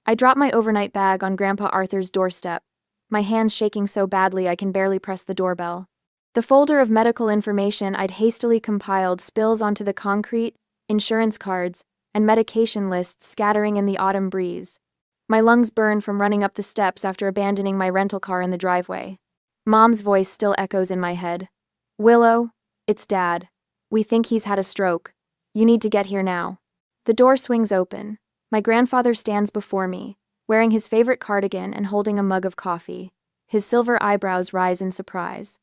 I drop my overnight bag on Grandpa Arthur's doorstep, my hands shaking so badly I can barely press the doorbell. The folder of medical information I'd hastily compiled spills onto the concrete, insurance cards, and medication lists scattering in the autumn breeze. My lungs burn from running up the steps after abandoning my rental car in the driveway. Mom's voice still echoes in my head. "Willow, it's Dad. We think he's had a stroke. You need to get here now." The door swings open. My grandfather stands before me, wearing his favorite cardigan and holding a mug of coffee. His silver eyebrows rise in surprise.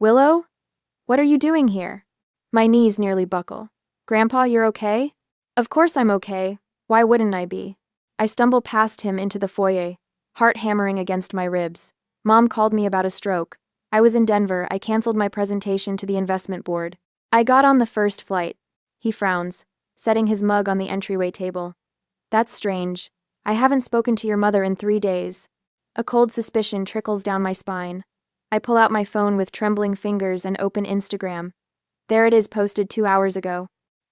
"Willow? What are you doing here?" My knees nearly buckle. "Grandpa, you're okay?" "Of course I'm okay. Why wouldn't I be?" I stumble past him into the foyer, heart hammering against my ribs. Mom called me about a stroke. I was in Denver. I canceled my presentation to the investment board. I got on the first flight. He frowns, setting his mug on the entryway table. "That's strange. I haven't spoken to your mother in 3 days." A cold suspicion trickles down my spine. I pull out my phone with trembling fingers and open Instagram. There it is, posted 2 hours ago.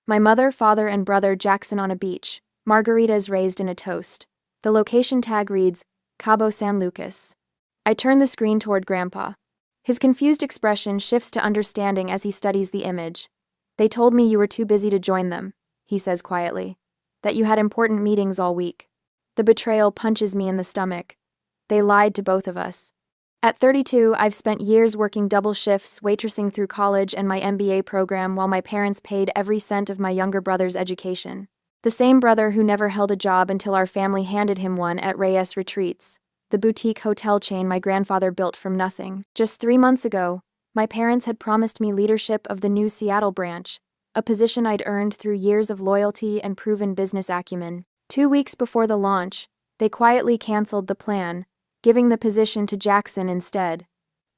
My mother, father, and brother Jackson on a beach. Margaritas raised in a toast. The location tag reads, Cabo San Lucas. I turn the screen toward Grandpa. His confused expression shifts to understanding as he studies the image. "They told me you were too busy to join them," he says quietly. "That you had important meetings all week." The betrayal punches me in the stomach. They lied to both of us. At 32, I've spent years working double shifts, waitressing through college and my MBA program while my parents paid every cent of my younger brother's education. The same brother who never held a job until our family handed him one at Reyes Retreats, the boutique hotel chain my grandfather built from nothing. Just 3 months ago, my parents had promised me leadership of the new Seattle branch, a position I'd earned through years of loyalty and proven business acumen. 2 weeks before the launch, they quietly canceled the plan, giving the position to Jackson instead.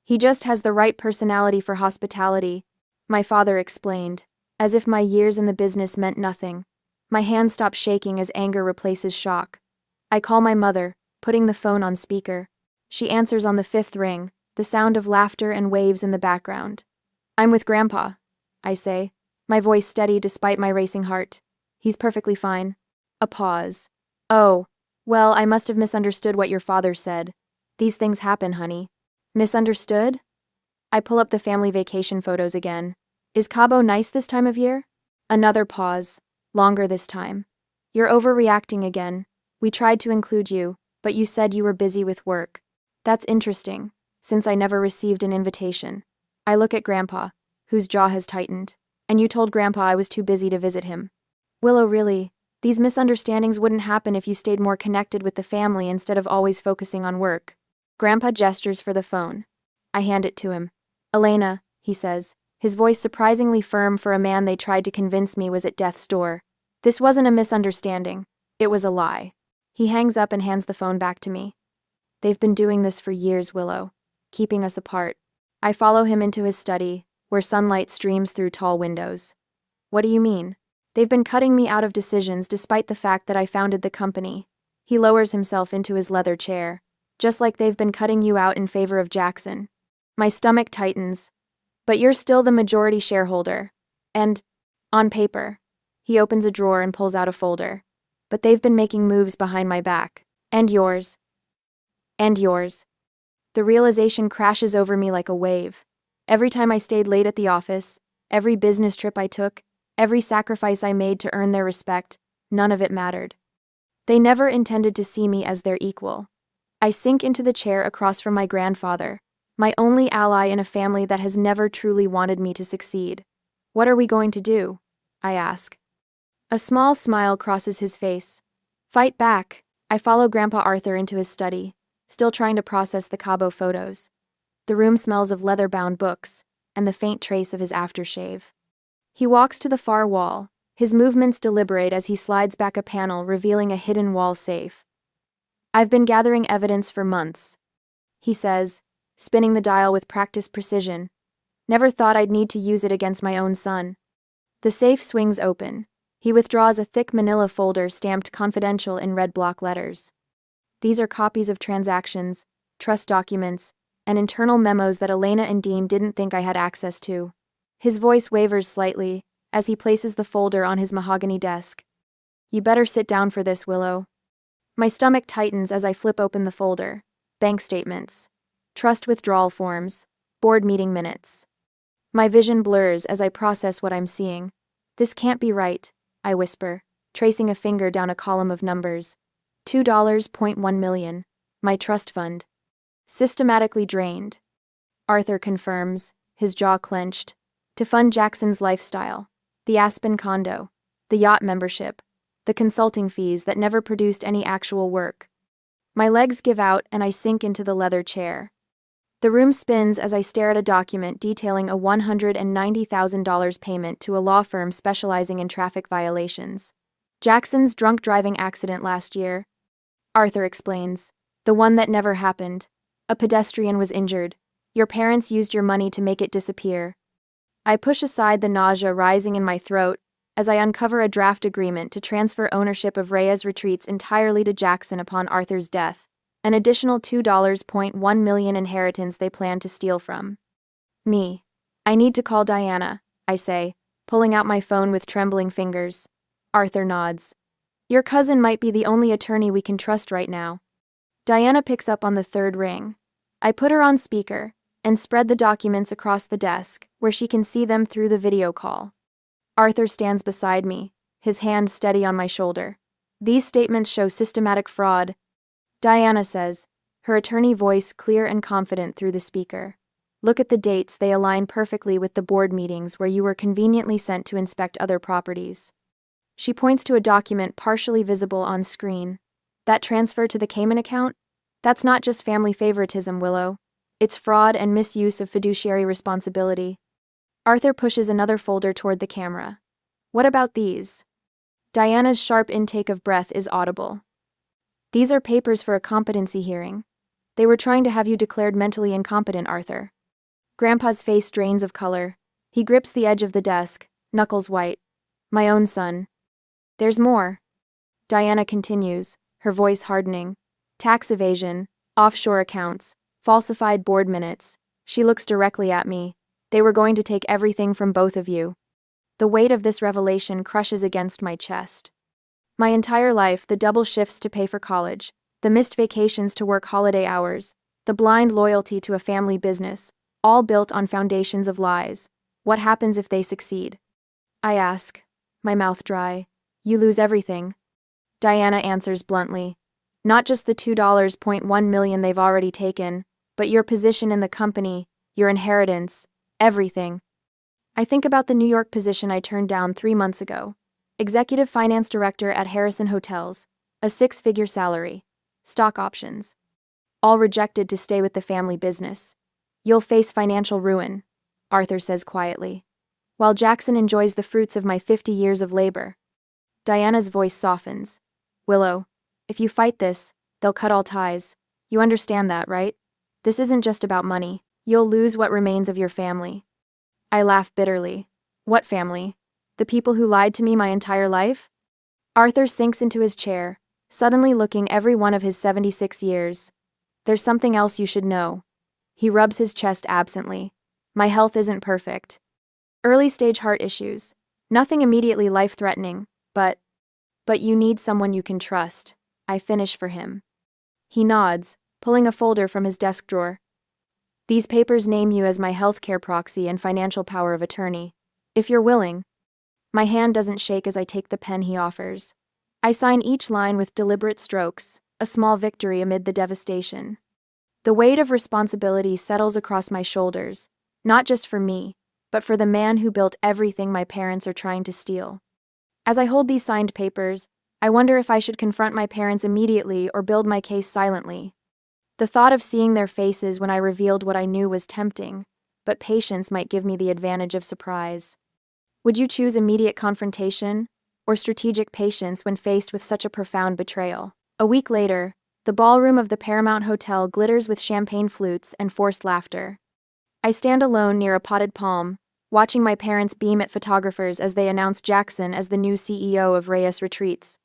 "He just has the right personality for hospitality," my father explained, as if my years in the business meant nothing. My hand stops shaking as anger replaces shock. I call my mother, putting the phone on speaker. She answers on the 5th ring, the sound of laughter and waves in the background. "I'm with Grandpa," I say, my voice steady despite my racing heart. "He's perfectly fine." A pause. "Oh, well, I must have misunderstood what your father said. These things happen, honey." "Misunderstood?" I pull up the family vacation photos again. "Is Cabo nice this time of year?" Another pause, longer this time. "You're overreacting again. We tried to include you, but you said you were busy with work." "That's interesting, since I never received an invitation." I look at Grandpa, whose jaw has tightened. "And you told Grandpa I was too busy to visit him." "Willow, really, these misunderstandings wouldn't happen if you stayed more connected with the family instead of always focusing on work." Grandpa gestures for the phone. I hand it to him. "Elena," he says, his voice surprisingly firm for a man they tried to convince me was at death's door. "This wasn't a misunderstanding. It was a lie." He hangs up and hands the phone back to me. "They've been doing this for years, Willow, keeping us apart." I follow him into his study, where sunlight streams through tall windows. "What do you mean?" "They've been cutting me out of decisions despite the fact that I founded the company." He lowers himself into his leather chair. "Just like they've been cutting you out in favor of Jackson." My stomach tightens. "But you're still the majority shareholder. And, on paper." He opens a drawer and pulls out a folder. "But they've been making moves behind my back. And yours. And yours." The realization crashes over me like a wave. Every time I stayed late at the office, every business trip I took, every sacrifice I made to earn their respect, none of it mattered. They never intended to see me as their equal. I sink into the chair across from my grandfather, my only ally in a family that has never truly wanted me to succeed. "What are we going to do?" I ask. A small smile crosses his face. "Fight back." I follow Grandpa Arthur into his study, still trying to process the Cabo photos. The room smells of leather-bound books, and the faint trace of his aftershave. He walks to the far wall, his movements deliberate as he slides back a panel revealing a hidden wall safe. "I've been gathering evidence for months," he says, spinning the dial with practiced precision. "Never thought I'd need to use it against my own son." The safe swings open. He withdraws a thick manila folder stamped confidential in red block letters. These are copies of transactions, trust documents, and internal memos that Elena and Dean didn't think I had access to. His voice wavers slightly as he places the folder on his mahogany desk. "You better sit down for this, Willow." My stomach tightens as I flip open the folder. Bank statements. Trust withdrawal forms. Board meeting minutes. My vision blurs as I process what I'm seeing. This can't be right, I whisper, tracing a finger down a column of numbers. $2.1 million. My trust fund. Systematically drained. Arthur confirms, his jaw clenched. To fund Jackson's lifestyle. The Aspen condo. The yacht membership. The consulting fees that never produced any actual work. My legs give out and I sink into the leather chair. The room spins as I stare at a document detailing a $190,000 payment to a law firm specializing in traffic violations. Jackson's drunk driving accident last year. Arthur explains. The one that never happened. A pedestrian was injured. Your parents used your money to make it disappear. I push aside the nausea rising in my throat as I uncover a draft agreement to transfer ownership of Reyes Retreats entirely to Jackson upon Arthur's death. An additional $2.1 million inheritance they plan to steal from me. I need to call Diana, I say, pulling out my phone with trembling fingers. Arthur nods. Your cousin might be the only attorney we can trust right now. Diana picks up on the third ring. I put her on speaker and spread the documents across the desk where she can see them through the video call. Arthur stands beside me, his hand steady on my shoulder. These statements show systematic fraud, Diana says, her attorney voice clear and confident through the speaker. Look at the dates, they align perfectly with the board meetings where you were conveniently sent to inspect other properties. She points to a document partially visible on screen. That transfer to the Cayman account? That's not just family favoritism, Willow. It's fraud and misuse of fiduciary responsibility. Arthur pushes another folder toward the camera. What about these? Diana's sharp intake of breath is audible. These are papers for a competency hearing. They were trying to have you declared mentally incompetent, Arthur. Grandpa's face drains of color. He grips the edge of the desk, knuckles white. My own son. There's more. Diana continues, her voice hardening. Tax evasion, offshore accounts, falsified board minutes. She looks directly at me. They were going to take everything from both of you. The weight of this revelation crushes against my chest. My entire life, the double shifts to pay for college, the missed vacations to work holiday hours, the blind loyalty to a family business, all built on foundations of lies. What happens if they succeed? I ask, my mouth dry. You lose everything. Diana answers bluntly. Not just the $2.1 million they've already taken, but your position in the company, your inheritance, everything. I think about the New York position I turned down 3 months ago. Executive Finance Director at Harrison Hotels, a 6-figure salary, stock options. All rejected to stay with the family business. You'll face financial ruin, Arthur says quietly, while Jackson enjoys the fruits of my 50 years of labor. Diana's voice softens. Willow, if you fight this, they'll cut all ties. You understand that, right? This isn't just about money. You'll lose what remains of your family. I laugh bitterly. What family? The people who lied to me my entire life? Arthur sinks into his chair, suddenly looking every one of his 76 years. There's something else you should know. He rubs his chest absently. My health isn't perfect. Early-stage heart issues. Nothing immediately life-threatening, but you need someone you can trust. I finish for him. He nods, pulling a folder from his desk drawer. These papers name you as my healthcare proxy and financial power of attorney. If you're willing. My hand doesn't shake as I take the pen he offers. I sign each line with deliberate strokes, a small victory amid the devastation. The weight of responsibility settles across my shoulders, not just for me, but for the man who built everything my parents are trying to steal. As I hold these signed papers, I wonder if I should confront my parents immediately or build my case silently. The thought of seeing their faces when I revealed what I knew was tempting, but patience might give me the advantage of surprise. Would you choose immediate confrontation or strategic patience when faced with such a profound betrayal? A week later, the ballroom of the Paramount Hotel glitters with champagne flutes and forced laughter. I stand alone near a potted palm, watching my parents beam at photographers as they announce Jackson as the new CEO of Reyes Retreats.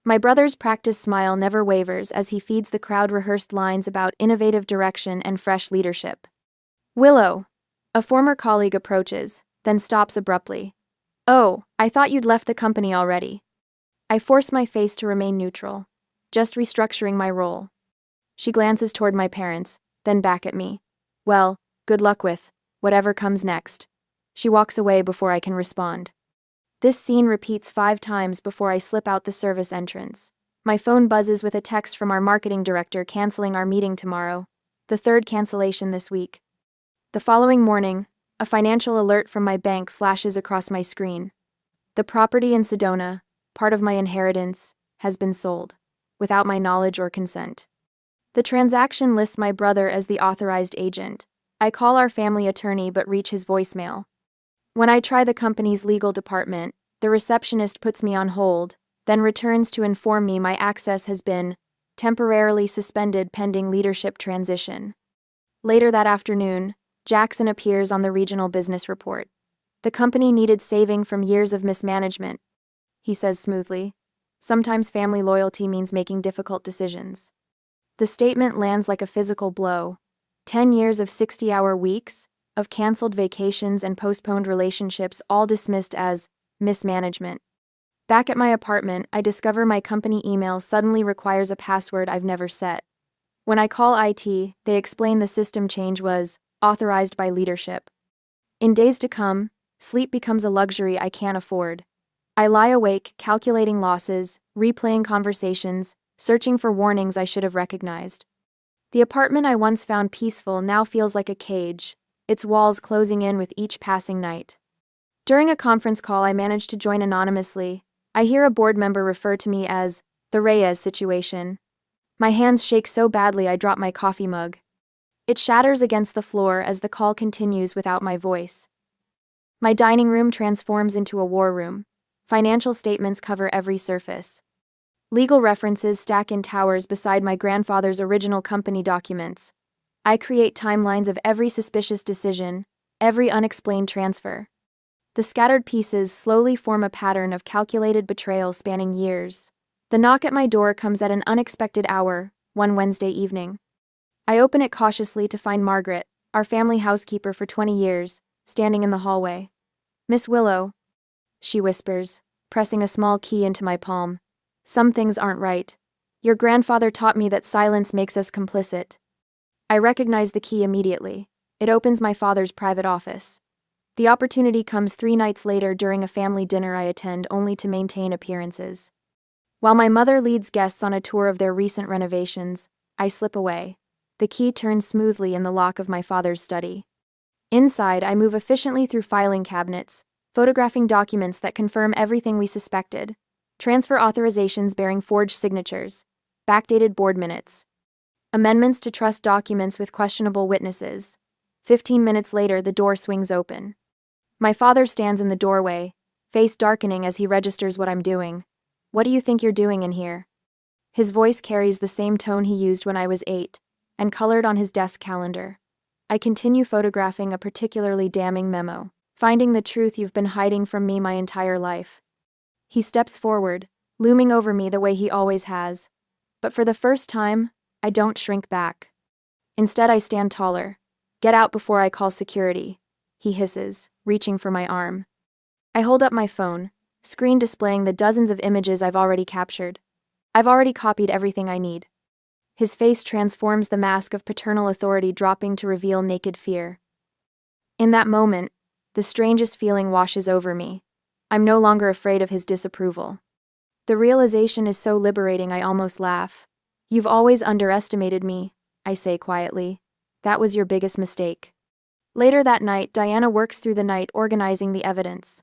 My brother's practiced smile never wavers as he feeds the crowd rehearsed lines about innovative direction and fresh leadership. Willow, a former colleague approaches, then stops abruptly. Oh, I thought you'd left the company already. I force my face to remain neutral. Just restructuring my role. She glances toward my parents, then back at me. Well, good luck with whatever comes next. She walks away before I can respond. This scene repeats 5 times before I slip out the service entrance. My phone buzzes with a text from our marketing director canceling our meeting tomorrow, the 3rd cancellation this week. The following morning, a financial alert from my bank flashes across my screen. The property in Sedona, part of my inheritance, has been sold, without my knowledge or consent. The transaction lists my brother as the authorized agent. I call our family attorney but reach his voicemail. When I try the company's legal department, the receptionist puts me on hold, then returns to inform me my access has been temporarily suspended pending leadership transition. Later that afternoon, Jackson appears on the regional business report. The company needed saving from years of mismanagement, he says smoothly. Sometimes family loyalty means making difficult decisions. The statement lands like a physical blow. 10 years of 60-hour weeks, of canceled vacations and postponed relationships, all dismissed as mismanagement. Back at my apartment, I discover my company email suddenly requires a password I've never set. When I call IT, they explain the system change was authorized by leadership. In days to come, sleep becomes a luxury I can't afford. I lie awake, calculating losses, replaying conversations, searching for warnings I should have recognized. The apartment I once found peaceful now feels like a cage, its walls closing in with each passing night. During a conference call I managed to join anonymously, I hear a board member refer to me as the Reyes situation. My hands shake so badly I drop my coffee mug. It shatters against the floor as the call continues without my voice. My dining room transforms into a war room. Financial statements cover every surface. Legal references stack in towers beside my grandfather's original company documents. I create timelines of every suspicious decision, every unexplained transfer. The scattered pieces slowly form a pattern of calculated betrayal spanning years. The knock at my door comes at an unexpected hour, one Wednesday evening. I open it cautiously to find Margaret, our family housekeeper for 20 years, standing in the hallway. "Miss Willow," she whispers, pressing a small key into my palm. "Some things aren't right. Your grandfather taught me that silence makes us complicit." I recognize the key immediately. It opens my father's private office. The opportunity comes 3 nights later during a family dinner I attend only to maintain appearances. While my mother leads guests on a tour of their recent renovations, I slip away. The key turns smoothly in the lock of my father's study. Inside, I move efficiently through filing cabinets, photographing documents that confirm everything we suspected. Transfer authorizations bearing forged signatures, backdated board minutes, amendments to trust documents with questionable witnesses. 15 minutes later, the door swings open. My father stands in the doorway, face darkening as he registers what I'm doing. "What do you think you're doing in here?" His voice carries the same tone he used when I was 8, and colored on his desk calendar. I continue photographing a particularly damning memo, "Finding the truth you've been hiding from me my entire life." He steps forward, looming over me the way he always has. But for the first time, I don't shrink back. Instead, I stand taller. "Get out before I call security," he hisses, reaching for my arm. I hold up my phone, screen displaying the dozens of images I've already captured. I've already copied everything I need. His face transforms, the mask of paternal authority dropping to reveal naked fear. In that moment, the strangest feeling washes over me. I'm no longer afraid of his disapproval. The realization is so liberating I almost laugh. "You've always underestimated me," I say quietly. "That was your biggest mistake." Later that night, Diana works through the night organizing the evidence.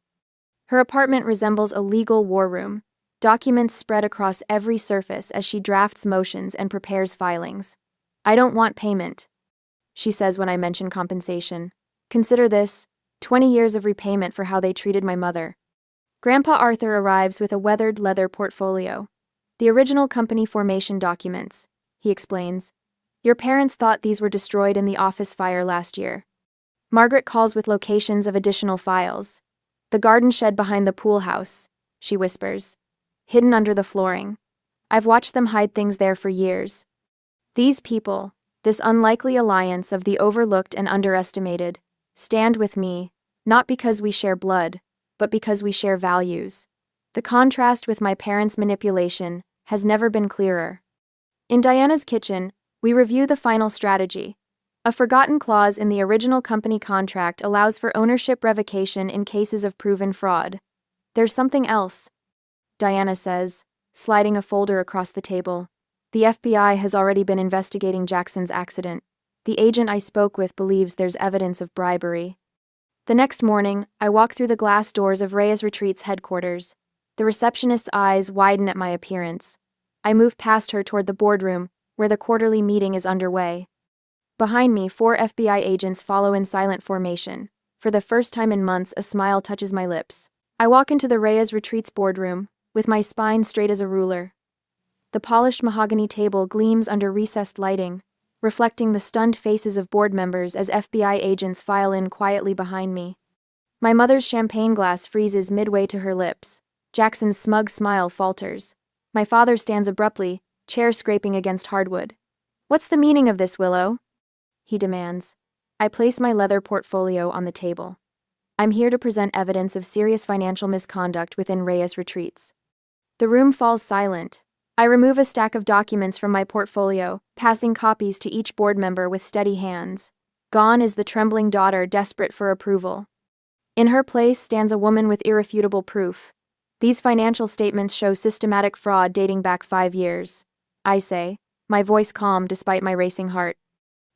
Her apartment resembles a legal war room, documents spread across every surface as she drafts motions and prepares filings. "I don't want payment," she says when I mention compensation. "Consider this 20 years of repayment for how they treated my mother." Grandpa Arthur arrives with a weathered leather portfolio. "The original company formation documents," he explains. "Your parents thought these were destroyed in the office fire last year." Margaret calls with locations of additional files. "The garden shed behind the pool house," she whispers, "hidden under the flooring. I've watched them hide things there for years." These people, this unlikely alliance of the overlooked and underestimated, stand with me, not because we share blood, but because we share values. The contrast with my parents' manipulation, has never been clearer. In Diana's kitchen, we review the final strategy. A forgotten clause in the original company contract allows for ownership revocation in cases of proven fraud. There's something else, Diana says, sliding a folder across the table. The FBI has already been investigating Jackson's accident. The agent I spoke with believes there's evidence of bribery. The next morning, I walk through the glass doors of Reyes Retreat's headquarters. The receptionist's eyes widen at my appearance. I move past her toward the boardroom, where the quarterly meeting is underway. Behind me, 4 FBI agents follow in silent formation. For the first time in months, a smile touches my lips. I walk into the Reyes Retreat's boardroom, with my spine straight as a ruler. The polished mahogany table gleams under recessed lighting, reflecting the stunned faces of board members as FBI agents file in quietly behind me. My mother's champagne glass freezes midway to her lips. Jackson's smug smile falters. My father stands abruptly, chair scraping against hardwood. "What's the meaning of this, Willow?" he demands. I place my leather portfolio on the table. I'm here to present evidence of serious financial misconduct within Reyes Retreats. The room falls silent. I remove a stack of documents from my portfolio, passing copies to each board member with steady hands. Gone is the trembling daughter desperate for approval. In her place stands a woman with irrefutable proof. These financial statements show systematic fraud dating back 5 years. I say, my voice calm despite my racing heart.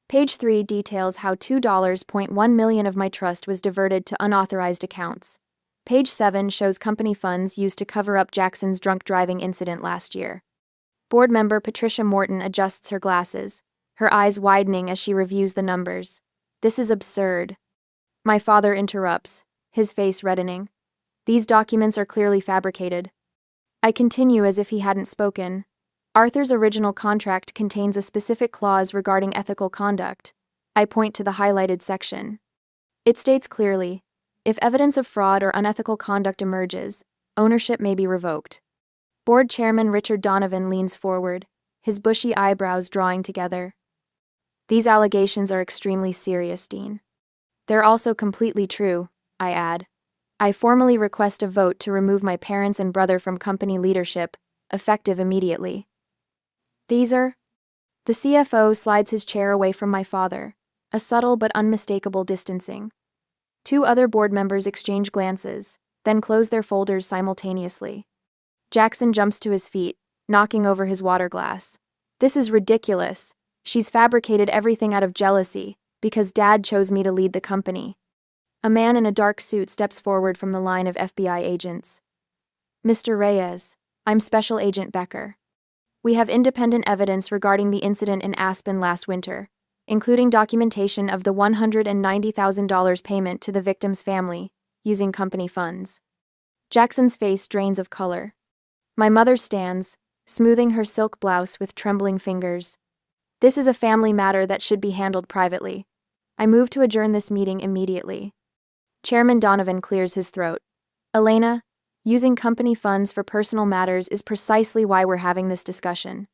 Page 3 details how $2.1 million of my trust was diverted to unauthorized accounts. Page 7 shows company funds used to cover up Jackson's drunk driving incident last year. Board member Patricia Morton adjusts her glasses, her eyes widening as she reviews the numbers. This is absurd. My father interrupts, his face reddening. These documents are clearly fabricated. I continue as if he hadn't spoken. Arthur's original contract contains a specific clause regarding ethical conduct. I point to the highlighted section. It states clearly, if evidence of fraud or unethical conduct emerges, ownership may be revoked. Board Chairman Richard Donovan leans forward, his bushy eyebrows drawing together. These allegations are extremely serious, Dean. They're also completely true, I add. I formally request a vote to remove my parents and brother from company leadership, effective immediately. These are... The CFO slides his chair away from my father, a subtle but unmistakable distancing. 2 other board members exchange glances, then close their folders simultaneously. Jackson jumps to his feet, knocking over his water glass. This is ridiculous. She's fabricated everything out of jealousy, because Dad chose me to lead the company. A man in a dark suit steps forward from the line of FBI agents. Mr. Reyes, I'm Special Agent Becker. We have independent evidence regarding the incident in Aspen last winter, including documentation of the $190,000 payment to the victim's family, using company funds. Jackson's face drains of color. My mother stands, smoothing her silk blouse with trembling fingers. This is a family matter that should be handled privately. I move to adjourn this meeting immediately. Chairman Donovan clears his throat. Elena, using company funds for personal matters is precisely why we're having this discussion.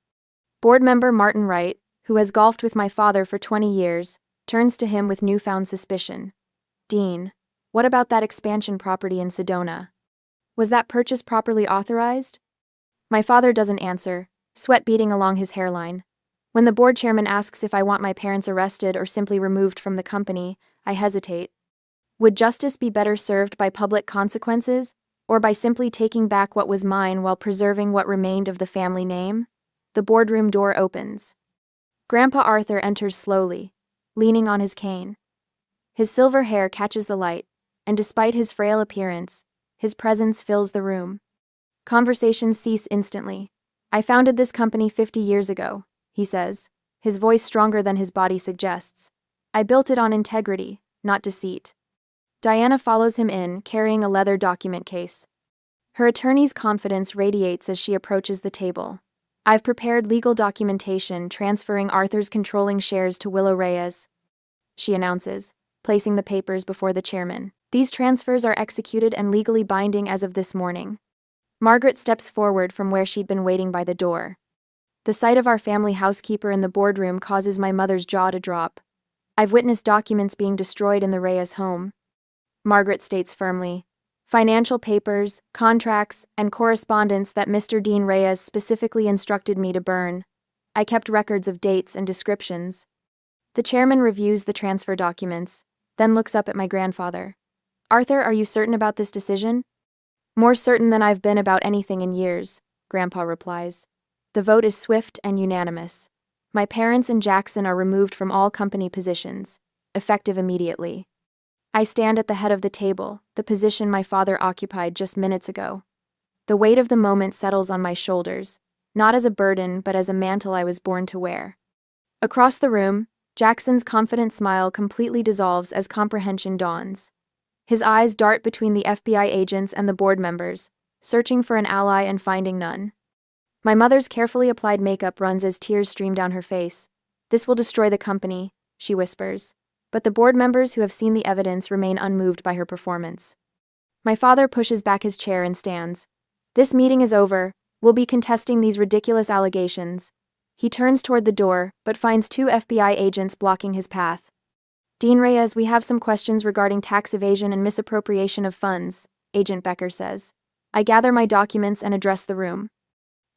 Board member Martin Wright, who has golfed with my father for 20 years, turns to him with newfound suspicion. Dean, what about that expansion property in Sedona? Was that purchase properly authorized? My father doesn't answer, sweat beading along his hairline. When the board chairman asks if I want my parents arrested or simply removed from the company, I hesitate. Would justice be better served by public consequences, or by simply taking back what was mine while preserving what remained of the family name? The boardroom door opens. Grandpa Arthur enters slowly, leaning on his cane. His silver hair catches the light, and despite his frail appearance, his presence fills the room. Conversations cease instantly. I founded this company 50 years ago, he says, his voice stronger than his body suggests. I built it on integrity, not deceit. Diana follows him in, carrying a leather document case. Her attorney's confidence radiates as she approaches the table. I've prepared legal documentation transferring Arthur's controlling shares to Willow Reyes, she announces, placing the papers before the chairman. These transfers are executed and legally binding as of this morning. Margaret steps forward from where she'd been waiting by the door. The sight of our family housekeeper in the boardroom causes my mother's jaw to drop. I've witnessed documents being destroyed in the Reyes home. Margaret states firmly, Financial papers, contracts, and correspondence that Mr. Dean Reyes specifically instructed me to burn. I kept records of dates and descriptions. The chairman reviews the transfer documents, then looks up at my grandfather. Arthur, are you certain about this decision? More certain than I've been about anything in years, Grandpa replies. The vote is swift and unanimous. My parents and Jackson are removed from all company positions, effective immediately. I stand at the head of the table, the position my father occupied just minutes ago. The weight of the moment settles on my shoulders, not as a burden but as a mantle I was born to wear. Across the room, Jackson's confident smile completely dissolves as comprehension dawns. His eyes dart between the FBI agents and the board members, searching for an ally and finding none. My mother's carefully applied makeup runs as tears stream down her face. This will destroy the company, she whispers. But the board members who have seen the evidence remain unmoved by her performance. My father pushes back his chair and stands. This meeting is over. We'll be contesting these ridiculous allegations. He turns toward the door, but finds 2 FBI agents blocking his path. Dean Reyes, we have some questions regarding tax evasion and misappropriation of funds, Agent Becker says. I gather my documents and address the room.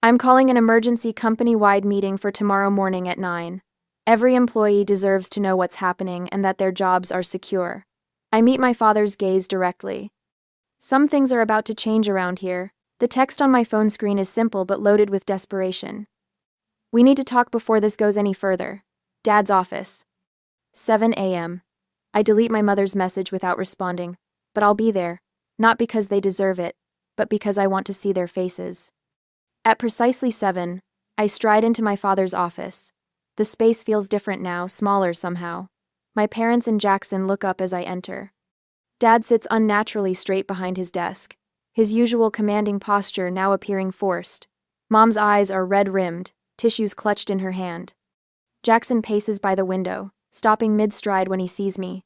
I'm calling an emergency company-wide meeting for tomorrow morning at 9. Every employee deserves to know what's happening and that their jobs are secure. I meet my father's gaze directly. Some things are about to change around here. The text on my phone screen is simple but loaded with desperation. We need to talk before this goes any further. Dad's office. 7 a.m. I delete my mother's message without responding, but I'll be there, not because they deserve it, but because I want to see their faces. At precisely 7, I stride into my father's office. The space feels different now, smaller somehow. My parents and Jackson look up as I enter. Dad sits unnaturally straight behind his desk, his usual commanding posture now appearing forced. Mom's eyes are red-rimmed, tissues clutched in her hand. Jackson paces by the window, stopping mid-stride when he sees me.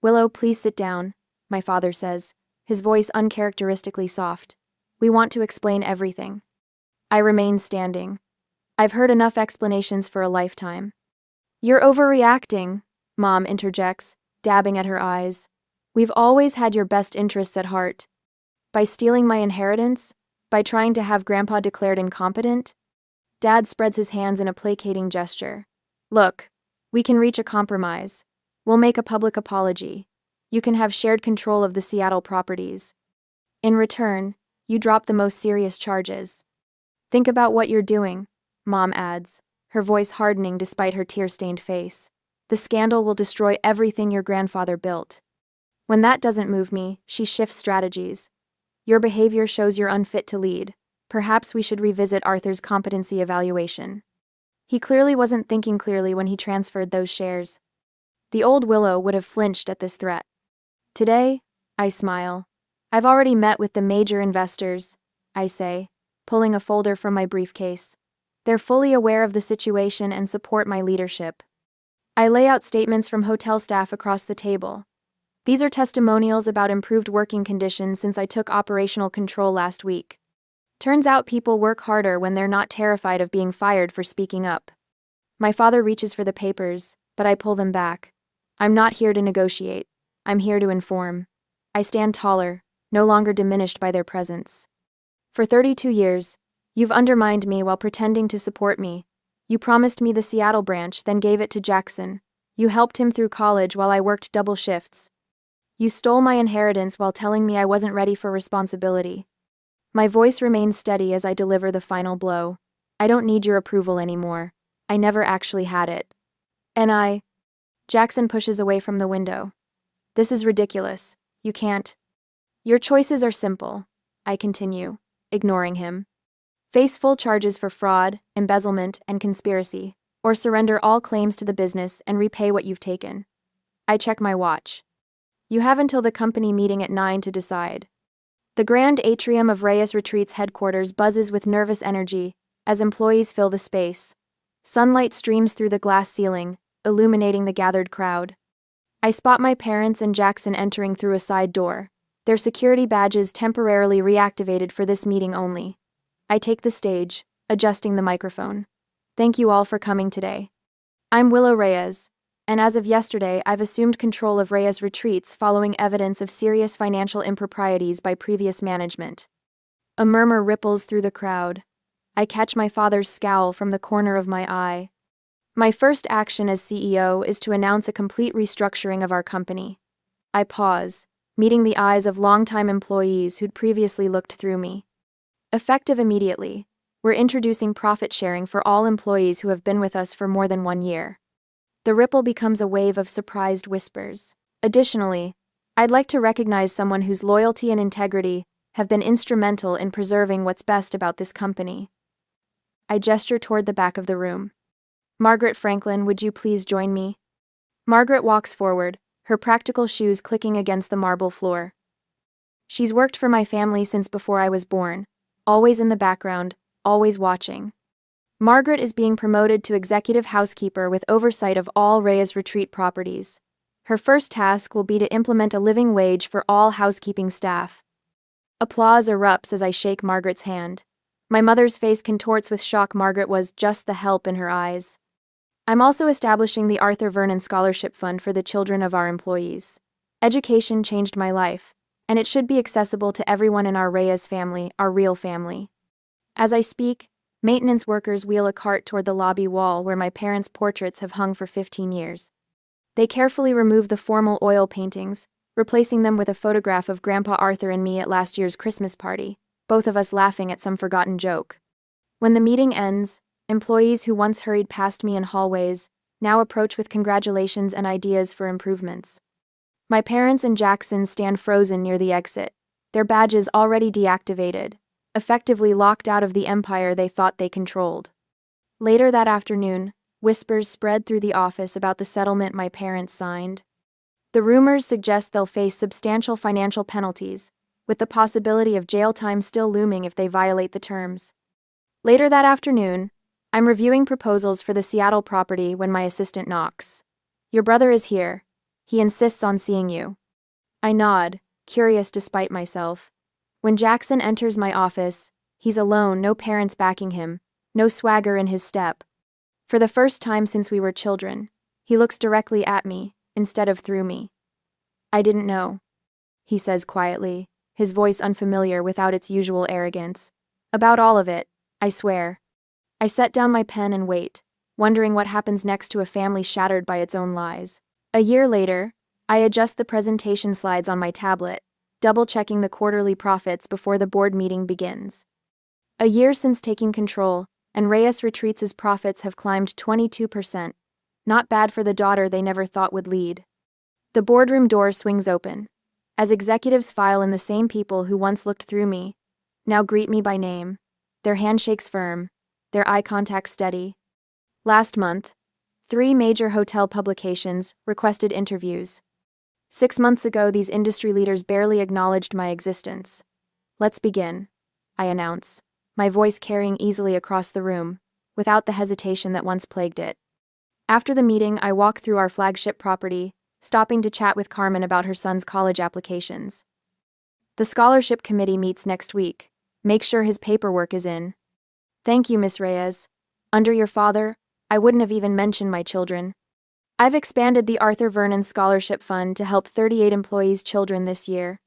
Willow, please sit down, my father says, his voice uncharacteristically soft. We want to explain everything. I remain standing. I've heard enough explanations for a lifetime. You're overreacting, Mom interjects, dabbing at her eyes. We've always had your best interests at heart. By stealing my inheritance? By trying to have Grandpa declared incompetent? Dad spreads his hands in a placating gesture. Look, we can reach a compromise. We'll make a public apology. You can have shared control of the Seattle properties. In return, you drop the most serious charges. Think about what you're doing, Mom adds, her voice hardening despite her tear-stained face. The scandal will destroy everything your grandfather built. When that doesn't move me, she shifts strategies. Your behavior shows you're unfit to lead. Perhaps we should revisit Arthur's competency evaluation. He clearly wasn't thinking clearly when he transferred those shares. The old Willow would have flinched at this threat. Today, I smile. I've already met with the major investors, I say, pulling a folder from my briefcase. They're fully aware of the situation and support my leadership. I lay out statements from hotel staff across the table. These are testimonials about improved working conditions since I took operational control last week. Turns out people work harder when they're not terrified of being fired for speaking up. My father reaches for the papers, but I pull them back. I'm not here to negotiate. I'm here to inform. I stand taller, no longer diminished by their presence. For 32 years, you've undermined me while pretending to support me. You promised me the Seattle branch, then gave it to Jackson. You helped him through college while I worked double shifts. You stole my inheritance while telling me I wasn't ready for responsibility. My voice remains steady as I deliver the final blow. I don't need your approval anymore. I never actually had it. And Jackson pushes away from the window. This is ridiculous. You can't. Your choices are simple, I continue, ignoring him. Face full charges for fraud, embezzlement, and conspiracy, or surrender all claims to the business and repay what you've taken. I check my watch. You have until the company meeting at 9 to decide. The grand atrium of Reyes Retreats headquarters buzzes with nervous energy as employees fill the space. Sunlight streams through the glass ceiling, illuminating the gathered crowd. I spot my parents and Jackson entering through a side door, their security badges temporarily reactivated for this meeting only. I take the stage, adjusting the microphone. Thank you all for coming today. I'm Willow Reyes, And as of yesterday, I've assumed control of Reyes Retreats following evidence of serious financial improprieties by previous management. A murmur ripples through the crowd. I catch my father's scowl from the corner of my eye. My first action as CEO is to announce a complete restructuring of our company. I pause, meeting the eyes of longtime employees who'd previously looked through me. Effective immediately, we're introducing profit sharing for all employees who have been with us for more than 1 year. The ripple becomes a wave of surprised whispers. Additionally, I'd like to recognize someone whose loyalty and integrity have been instrumental in preserving what's best about this company. I gesture toward the back of the room. Margaret Franklin, would you please join me? Margaret walks forward, her practical shoes clicking against the marble floor. She's worked for my family since before I was born, always in the background, always watching. Margaret is being promoted to executive housekeeper with oversight of all Reyes Retreat properties. Her first task will be to implement a living wage for all housekeeping staff. Applause erupts as I shake Margaret's hand. My mother's face contorts with shock. Margaret was just the help in her eyes. I'm also establishing the Arthur Vernon Scholarship Fund for the children of our employees. Education changed my life, and it should be accessible to everyone in our Reyes family, our real family. As I speak, maintenance workers wheel a cart toward the lobby wall where my parents' portraits have hung for 15 years. They carefully remove the formal oil paintings, replacing them with a photograph of Grandpa Arthur and me at last year's Christmas party, both of us laughing at some forgotten joke. When the meeting ends, employees who once hurried past me in hallways now approach with congratulations and ideas for improvements. My parents and Jackson stand frozen near the exit, their badges already deactivated, effectively locked out of the empire they thought they controlled. Later that afternoon, whispers spread through the office about the settlement my parents signed. The rumors suggest they'll face substantial financial penalties, with the possibility of jail time still looming if they violate the terms. Later that afternoon, I'm reviewing proposals for the Seattle property when my assistant knocks. Your brother is here. He insists on seeing you. I nod, curious despite myself. When Jackson enters my office, he's alone, no parents backing him, no swagger in his step. For the first time since we were children, he looks directly at me, instead of through me. I didn't know, he says quietly, his voice unfamiliar without its usual arrogance. About all of it, I swear. I set down my pen and wait, wondering what happens next to a family shattered by its own lies. A year later, I adjust the presentation slides on my tablet, double-checking the quarterly profits before the board meeting begins. A year since taking control, and Reyes Retreats' profits have climbed 22%. Not bad for the daughter they never thought would lead. The boardroom door swings open. As executives file in, the same people who once looked through me now greet me by name, their handshakes firm, their eye contact steady. Last month, 3 major hotel publications requested interviews. 6 months ago, these industry leaders barely acknowledged my existence. Let's begin, I announce, my voice carrying easily across the room, without the hesitation that once plagued it. After the meeting, I walk through our flagship property, stopping to chat with Carmen about her son's college applications. The scholarship committee meets next week. Make sure his paperwork is in. Thank you, Miss Reyes. Under your father, I wouldn't have even mentioned my children. I've expanded the Arthur Vernon Scholarship Fund to help 38 employees' children this year.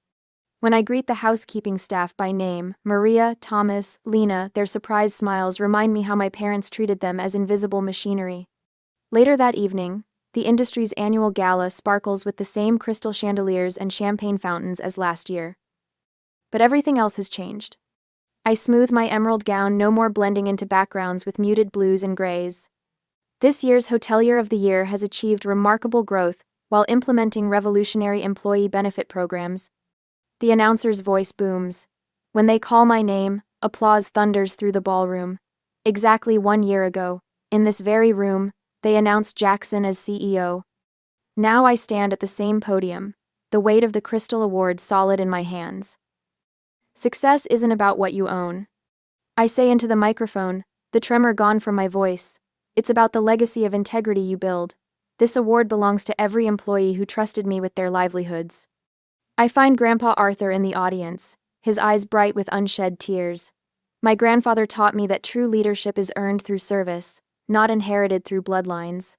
When I greet the housekeeping staff by name, Maria, Thomas, Lena, their surprised smiles remind me how my parents treated them as invisible machinery. Later that evening, the industry's annual gala sparkles with the same crystal chandeliers and champagne fountains as last year. But everything else has changed. I smooth my emerald gown, no more blending into backgrounds with muted blues and grays. This year's Hotelier of the Year has achieved remarkable growth while implementing revolutionary employee benefit programs. The announcer's voice booms. When they call my name, applause thunders through the ballroom. Exactly 1 year ago, in this very room, they announced Jackson as CEO. Now I stand at the same podium, the weight of the Crystal Award solid in my hands. Success isn't about what you own, I say into the microphone, the tremor gone from my voice. It's about the legacy of integrity you build. This award belongs to every employee who trusted me with their livelihoods. I find Grandpa Arthur in the audience, his eyes bright with unshed tears. My grandfather taught me that true leadership is earned through service, not inherited through bloodlines.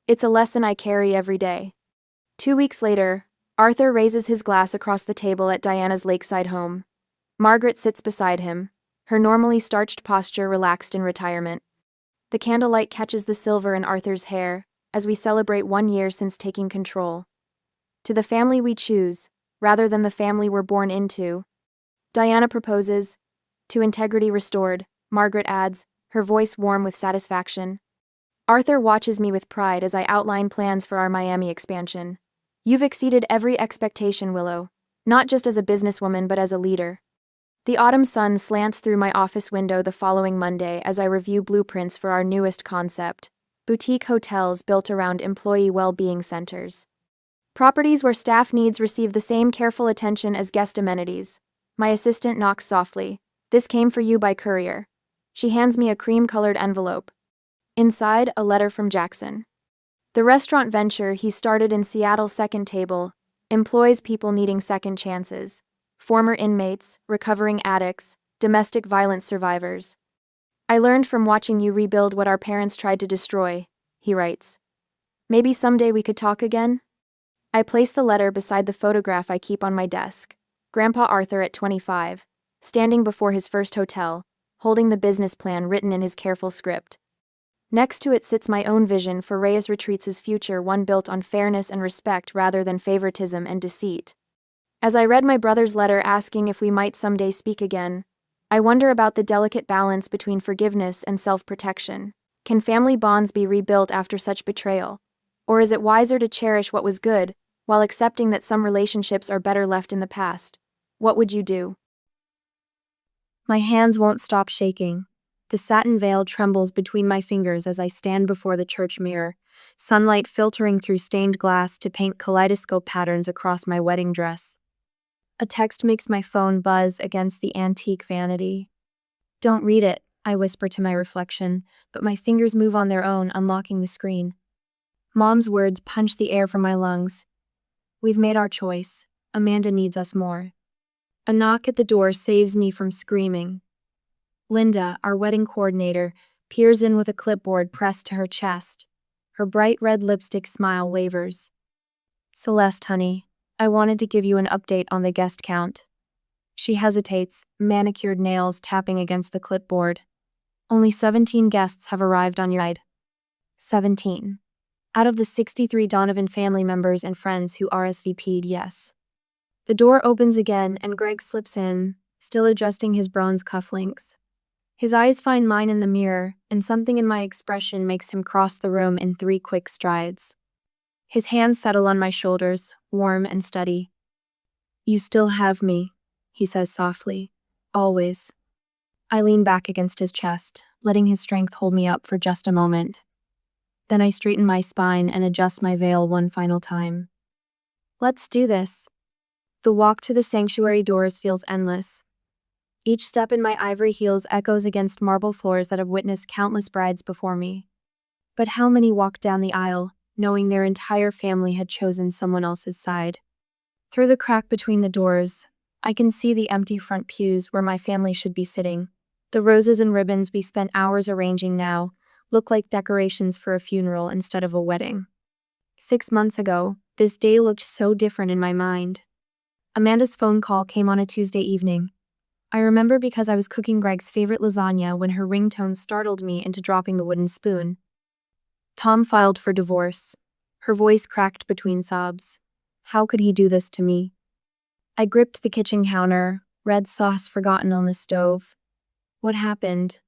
It's a lesson I carry every day. 2 weeks later, Arthur raises his glass across the table at Diana's lakeside home. Margaret sits beside him, her normally starched posture relaxed in retirement. The candlelight catches the silver in Arthur's hair as we celebrate 1 year since taking control. To the family we choose, rather than the family we're born into. Diana proposes. To integrity restored, Margaret adds, her voice warm with satisfaction. Arthur watches me with pride as I outline plans for our Miami expansion. You've exceeded every expectation, Willow, not just as a businesswoman but as a leader. The autumn sun slants through my office window the following Monday as I review blueprints for our newest concept, boutique hotels built around employee well-being centers. Properties where staff needs receive the same careful attention as guest amenities. My assistant knocks softly. This came for you by courier. She hands me a cream-colored envelope. Inside, a letter from Jackson. The restaurant venture he started in Seattle's Second Table employs people needing second chances. Former inmates, recovering addicts, domestic violence survivors. I learned from watching you rebuild what our parents tried to destroy, he writes. Maybe someday we could talk again? I place the letter beside the photograph I keep on my desk. Grandpa Arthur at 25, standing before his first hotel, holding the business plan written in his careful script. Next to it sits my own vision for Reyes Retreats' future, one built on fairness and respect rather than favoritism and deceit. As I read my brother's letter asking if we might someday speak again, I wonder about the delicate balance between forgiveness and self-protection. Can family bonds be rebuilt after such betrayal? Or is it wiser to cherish what was good, while accepting that some relationships are better left in the past? What would you do? My hands won't stop shaking. The satin veil trembles between my fingers as I stand before the church mirror, sunlight filtering through stained glass to paint kaleidoscope patterns across my wedding dress. A text makes my phone buzz against the antique vanity. Don't read it, I whisper to my reflection, but my fingers move on their own, unlocking the screen. Mom's words punch the air from my lungs. We've made our choice. Amanda needs us more. A knock at the door saves me from screaming. Linda, our wedding coordinator, peers in with a clipboard pressed to her chest. Her bright red lipstick smile wavers. Celeste, honey, I wanted to give you an update on the guest count. She hesitates, manicured nails tapping against the clipboard. Only 17 guests have arrived on your side. 17. Out of the 63 Donovan family members and friends who RSVP'd yes. The door opens again and Greg slips in, still adjusting his bronze cufflinks. His eyes find mine in the mirror, and something in my expression makes him cross the room in 3 quick strides. His hands settle on my shoulders, warm and steady. You still have me, he says softly. Always. I lean back against his chest, letting his strength hold me up for just a moment. Then I straighten my spine and adjust my veil one final time. Let's do this. The walk to the sanctuary doors feels endless. Each step in my ivory heels echoes against marble floors that have witnessed countless brides before me. But how many walk down the aisle, knowing their entire family had chosen someone else's side? Through the crack between the doors, I can see the empty front pews where my family should be sitting. The roses and ribbons we spent hours arranging now look like decorations for a funeral instead of a wedding. 6 months ago, this day looked so different in my mind. Amanda's phone call came on a Tuesday evening. I remember because I was cooking Greg's favorite lasagna when her ringtone startled me into dropping the wooden spoon. Tom filed for divorce. Her voice cracked between sobs. How could he do this to me? I gripped the kitchen counter, red sauce forgotten on the stove. What happened?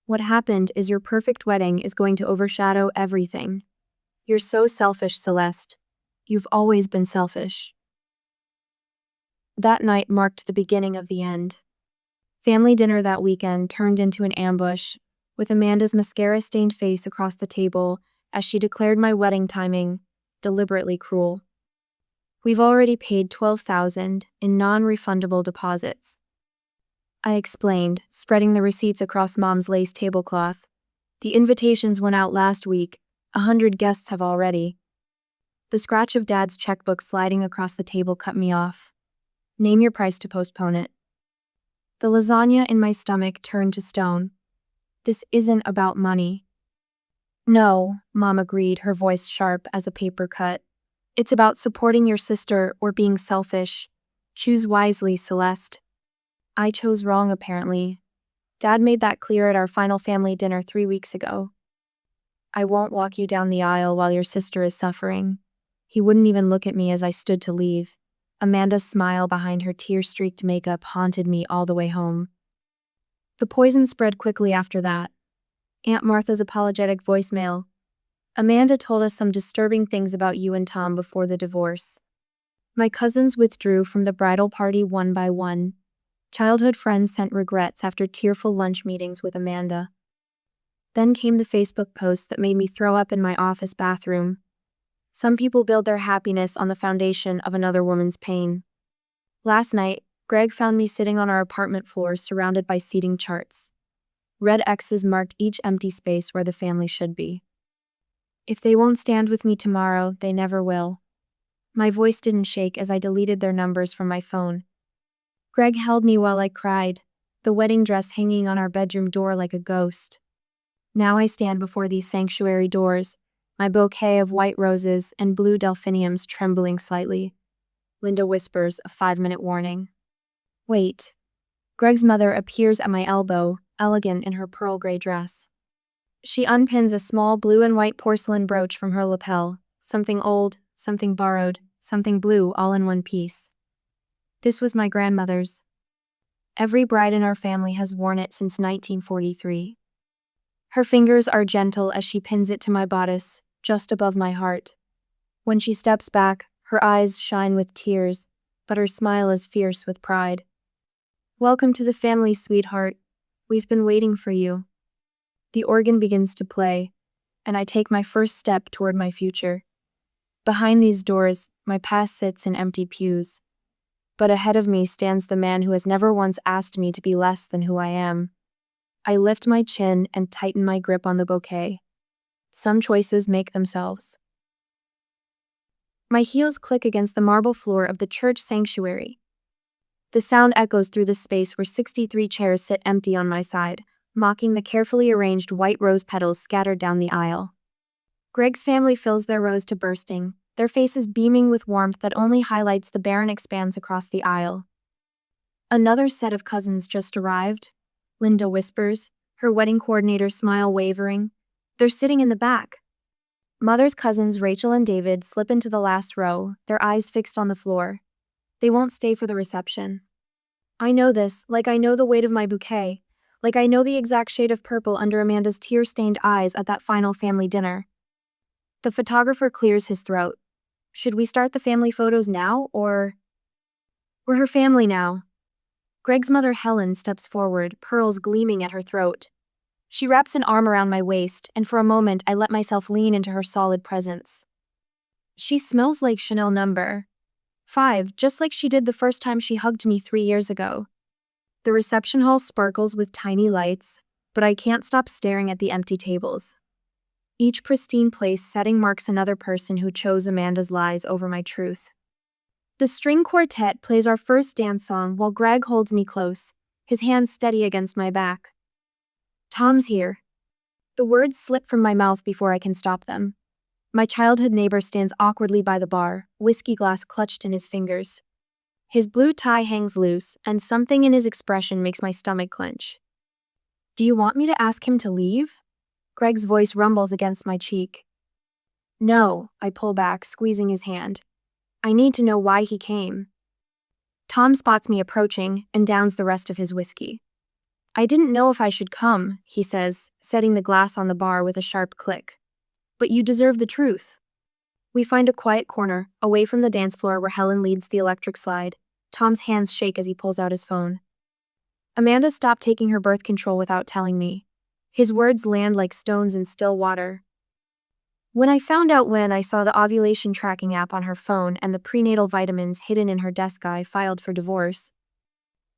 What happened is your perfect wedding is going to overshadow everything. You're so selfish, Celeste. You've always been selfish. That night marked the beginning of the end. Family dinner that weekend turned into an ambush, with Amanda's mascara-stained face across the table as she declared my wedding timing deliberately cruel. We've already paid $12,000 in non-refundable deposits. I explained, spreading the receipts across Mom's lace tablecloth. The invitations went out last week. 100 guests have already. The scratch of Dad's checkbook sliding across the table cut me off. Name your price to postpone it. The lasagna in my stomach turned to stone. This isn't about money. No, Mom agreed, her voice sharp as a paper cut. It's about supporting your sister or being selfish. Choose wisely, Celeste. I chose wrong, apparently. Dad made that clear at our final family dinner 3 weeks ago. I won't walk you down the aisle while your sister is suffering. He wouldn't even look at me as I stood to leave. Amanda's smile behind her tear-streaked makeup haunted me all the way home. The poison spread quickly after that. Aunt Martha's apologetic voicemail. Amanda told us some disturbing things about you and Tom before the divorce. My cousins withdrew from the bridal party one by one. Childhood friends sent regrets after tearful lunch meetings with Amanda. Then came the Facebook post that made me throw up in my office bathroom. Some people build their happiness on the foundation of another woman's pain. Last night, Greg found me sitting on our apartment floor surrounded by seating charts. Red X's marked each empty space where the family should be. If they won't stand with me tomorrow, they never will. My voice didn't shake as I deleted their numbers from my phone. Greg held me while I cried, the wedding dress hanging on our bedroom door like a ghost. Now I stand before these sanctuary doors, my bouquet of white roses and blue delphiniums trembling slightly. Linda whispers a 5-minute warning. Wait. Greg's mother appears at my elbow, elegant in her pearl gray dress. She unpins a small blue and white porcelain brooch from her lapel, something old, something borrowed, something blue, all in one piece. This was my grandmother's. Every bride in our family has worn it since 1943. Her fingers are gentle as she pins it to my bodice, just above my heart. When she steps back, her eyes shine with tears, but her smile is fierce with pride. Welcome to the family, sweetheart. We've been waiting for you. The organ begins to play, and I take my first step toward my future. Behind these doors, my past sits in empty pews. But ahead of me stands the man who has never once asked me to be less than who I am. I lift my chin and tighten my grip on the bouquet. Some choices make themselves. My heels click against the marble floor of the church sanctuary. The sound echoes through the space where 63 chairs sit empty on my side, mocking the carefully arranged white rose petals scattered down the aisle. Greg's family fills their rows to bursting, their faces beaming with warmth that only highlights the barren expanse across the aisle. Another set of cousins just arrived, Linda whispers, her wedding coordinator's smile wavering. They're sitting in the back. Mother's cousins Rachel and David slip into the last row, their eyes fixed on the floor. They won't stay for the reception. I know this, like I know the weight of my bouquet, like I know the exact shade of purple under Amanda's tear-stained eyes at that final family dinner. The photographer clears his throat. Should we start the family photos now, or... We're her family now. Greg's mother Helen steps forward, pearls gleaming at her throat. She wraps an arm around my waist, and for a moment I let myself lean into her solid presence. She smells like Chanel No. 5, just like she did the first time she hugged me 3 years ago. The reception hall sparkles with tiny lights, but I can't stop staring at the empty tables. Each pristine place setting marks another person who chose Amanda's lies over my truth. The string quartet plays our first dance song while Greg holds me close, his hands steady against my back. Tom's here. The words slip from my mouth before I can stop them. My childhood neighbor stands awkwardly by the bar, whiskey glass clutched in his fingers. His blue tie hangs loose, and something in his expression makes my stomach clench. Do you want me to ask him to leave? Greg's voice rumbles against my cheek. No, I pull back, squeezing his hand. I need to know why he came. Tom spots me approaching and downs the rest of his whiskey. I didn't know if I should come, he says, setting the glass on the bar with a sharp click. But you deserve the truth. We find a quiet corner, away from the dance floor where Helen leads the electric slide. Tom's hands shake as he pulls out his phone. Amanda stopped taking her birth control without telling me. His words land like stones in still water. When I saw the ovulation tracking app on her phone and the prenatal vitamins hidden in her desk I filed for divorce.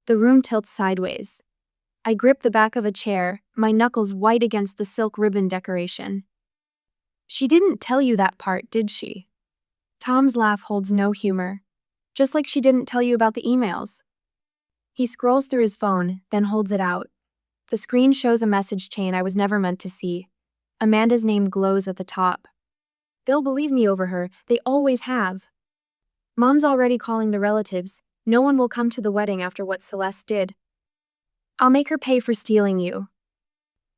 The room tilts sideways. I grip the back of a chair, my knuckles white against the silk ribbon decoration. She didn't tell you that part, did she? Tom's laugh holds no humor. Just like she didn't tell you about the emails. He scrolls through his phone, then holds it out. The screen shows a message chain I was never meant to see. Amanda's name glows at the top. They'll believe me over her, they always have. Mom's already calling the relatives. No one will come to the wedding after what Celeste did. I'll make her pay for stealing you.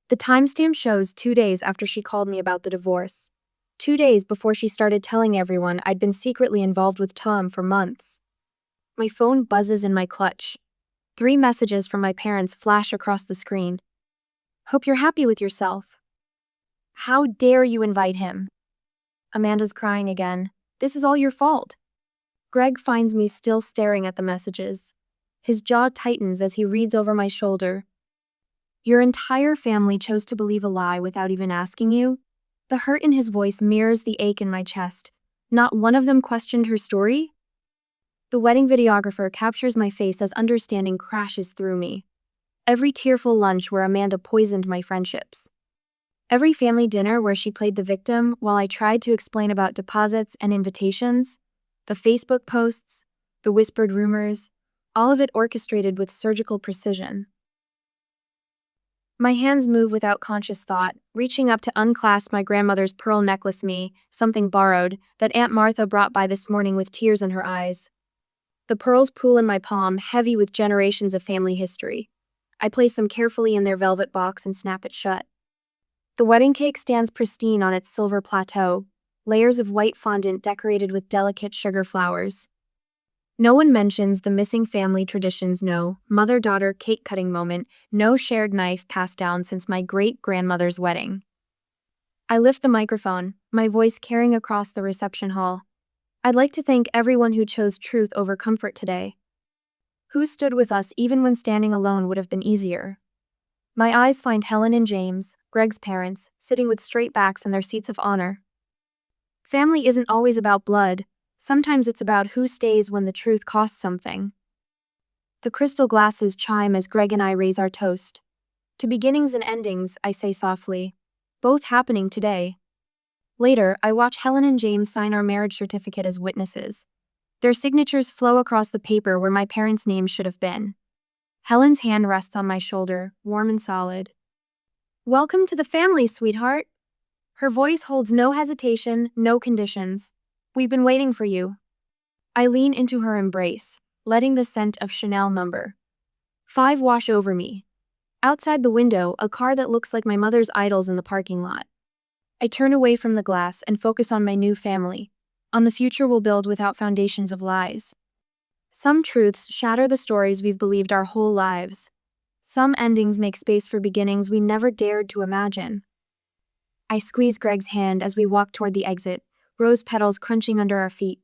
The timestamp shows 2 days after she called me about the divorce. 2 days before she started telling everyone I'd been secretly involved with Tom for months. My phone buzzes in my clutch. 3 messages from my parents flash across the screen. Hope you're happy with yourself. How dare you invite him? Amanda's crying again. This is all your fault. Greg finds me still staring at the messages. His jaw tightens as he reads over my shoulder. Your entire family chose to believe a lie without even asking you? The hurt in his voice mirrors the ache in my chest. Not one of them questioned her story? The wedding videographer captures my face as understanding crashes through me. Every tearful lunch where Amanda poisoned my friendships. Every family dinner where she played the victim while I tried to explain about deposits and invitations. The Facebook posts, the whispered rumors, all of it orchestrated with surgical precision. My hands move without conscious thought, reaching up to unclasp my grandmother's pearl necklace something borrowed, that Aunt Martha brought by this morning with tears in her eyes. The pearls pool in my palm, heavy with generations of family history. I place them carefully in their velvet box and snap it shut. The wedding cake stands pristine on its silver plateau, layers of white fondant decorated with delicate sugar flowers. No one mentions the missing family traditions, no mother-daughter cake-cutting moment, no shared knife passed down since my great-grandmother's wedding. I lift the microphone, my voice carrying across the reception hall. I'd like to thank everyone who chose truth over comfort today. Who stood with us even when standing alone would have been easier. My eyes find Helen and James, Greg's parents, sitting with straight backs in their seats of honor. Family isn't always about blood. Sometimes it's about who stays when the truth costs something. The crystal glasses chime as Greg and I raise our toast. To beginnings and endings, I say softly. Both happening today. Later, I watch Helen and James sign our marriage certificate as witnesses. Their signatures flow across the paper where my parents' names should have been. Helen's hand rests on my shoulder, warm and solid. Welcome to the family, sweetheart. Her voice holds no hesitation, no conditions. We've been waiting for you. I lean into her embrace, letting the scent of Chanel number 5 wash over me. Outside the window, a car that looks like my mother's idols in the parking lot. I turn away from the glass and focus on my new family, on the future we'll build without foundations of lies. Some truths shatter the stories we've believed our whole lives. Some endings make space for beginnings we never dared to imagine. I squeeze Greg's hand as we walk toward the exit, rose petals crunching under our feet.